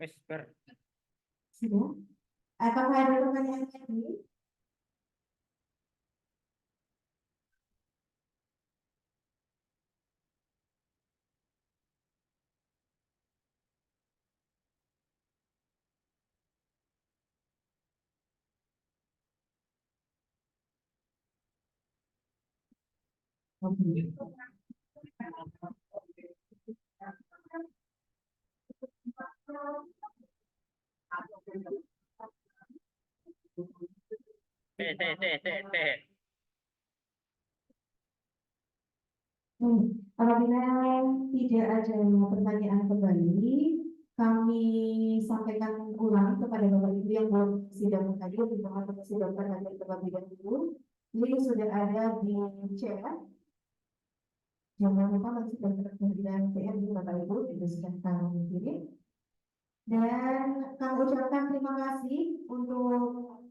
Whisper. Sudah. Apakah ada pertanyaan lagi? Teh. Apabila tidak ada pertanyaan kembali, kami sampaikan ulang kepada Bapak Ibu yang belum sidang tadi, untuk teman-teman sidang terhadap terlebih dahulu. Ini sudah ada di chat. Jangan lupa masih dan PM di Bapak Ibu itu sudah kami kirim. Dan kami ucapkan terima kasih untuk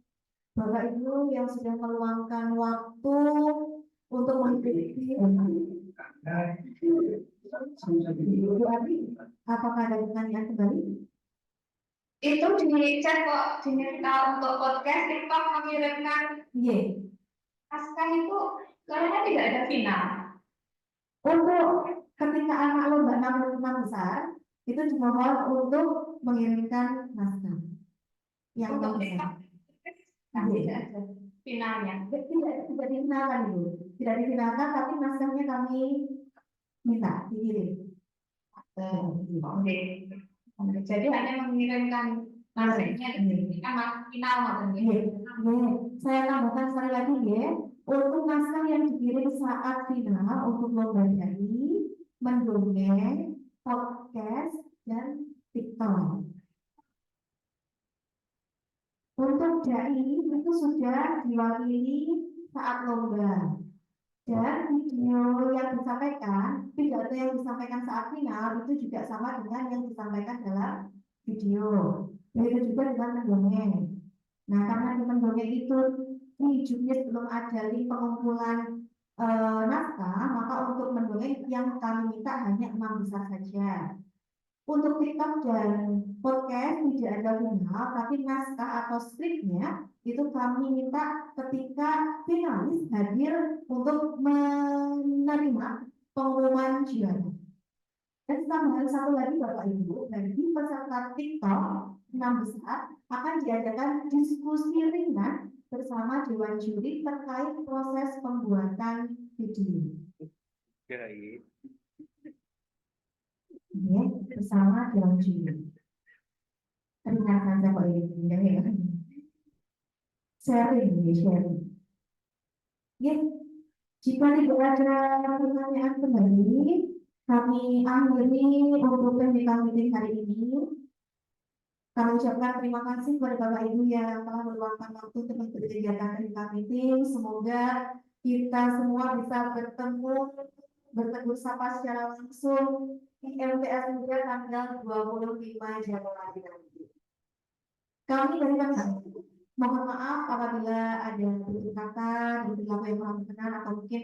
Bapak Ibu yang sudah meluangkan waktu untuk mengikuti. Apakah ada pertanyaan kembali? Itu di chat kok diminta untuk podcast TikTok mengirimkan Iya. naskah itu karena tidak ada final. Untuk ketika anak lomba 66 besar, itu dimohon untuk mengirimkan naskah. Yang Untuk besar. TikTok tidak ada finalnya. Tidak difinalkan dulu. Tidak difinalkan, tapi naskahnya kami minta dikirim. Oke. Jadi hanya mengirimkan naskahnya sama final maksudnya. Saya tambahkan sekali lagi ya, untuk naskah yang dikirim saat final untuk lomba nyanyi, mendongeng, podcast, dan TikTok. Untuk dai itu sudah diwakili saat lomba. Dan video yang disampaikan, pidato yang disampaikan saat final itu juga sama dengan yang disampaikan dalam video. Begitu juga dengan mendongeng. Nah, karena di mendongeng itu di juknis belum ada link pengumpulan naskah, maka untuk mendongeng yang kami minta hanya 6 besar saja. Untuk TikTok dan podcast tidak ada final, tapi naskah atau skripnya itu kami minta ketika finalis hadir untuk menerima pengumuman juara. Dan tambahan satu lagi Bapak Ibu, bagi peserta TikTok 6 besar akan diadakan diskusi ringan bersama Dewan Juri terkait proses pembuatan video. Baik. Ya, bersama Dewan Juri. Ringan saja Pak Ibu, ya. Sharing. Ya, jika tidak ada pertanyaan kembali, kami akhiri untuk meeting hari ini. Kami ucapkan terima kasih kepada Bapak Ibu yang telah meluangkan waktu untuk mengikuti kegiatan meeting. Semoga kita semua bisa bertemu sapa secara langsung di MTS Muda tanggal 25 Januari nanti. Kami dari Mohon maaf apabila ada tutur kata, perilaku yang kurang berkenan atau mungkin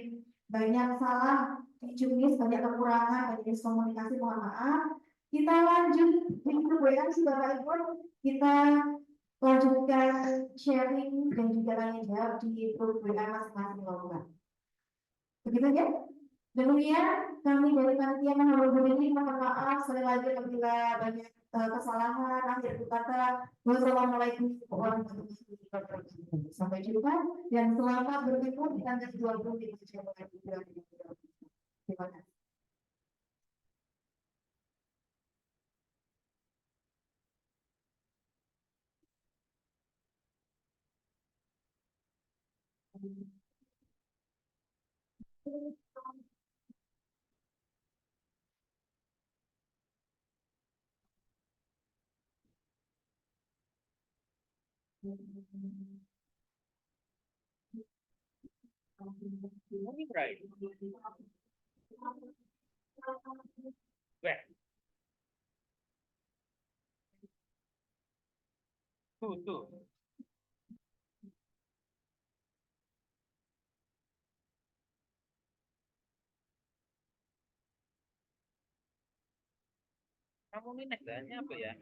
banyak salah jenis, banyak kekurangan, banyak miskomunikasi, mohon maaf. Kita lanjut di grup WA Bapak Ibu, kita lanjutkan sharing dan juga tanya jawab di grup WA masing-masing lomba. Begitu ya? Demikian kami dari panitia menghubungi ini, mohon maaf sekali lagi apabila banyak kesalahan akhir kata. Wassalamualaikum warahmatullahi wabarakatuh. Sampai jumpa dan selamat bertemu di tanggal 20 Januari 2020. Terima kasih. Ini right. Weh. Tuh. Kamu ini negaranya apa ya?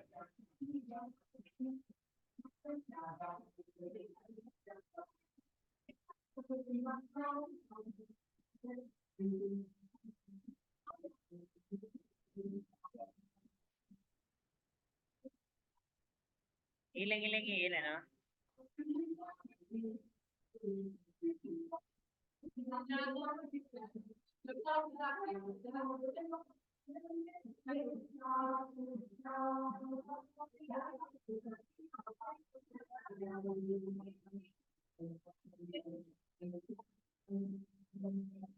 Iling no.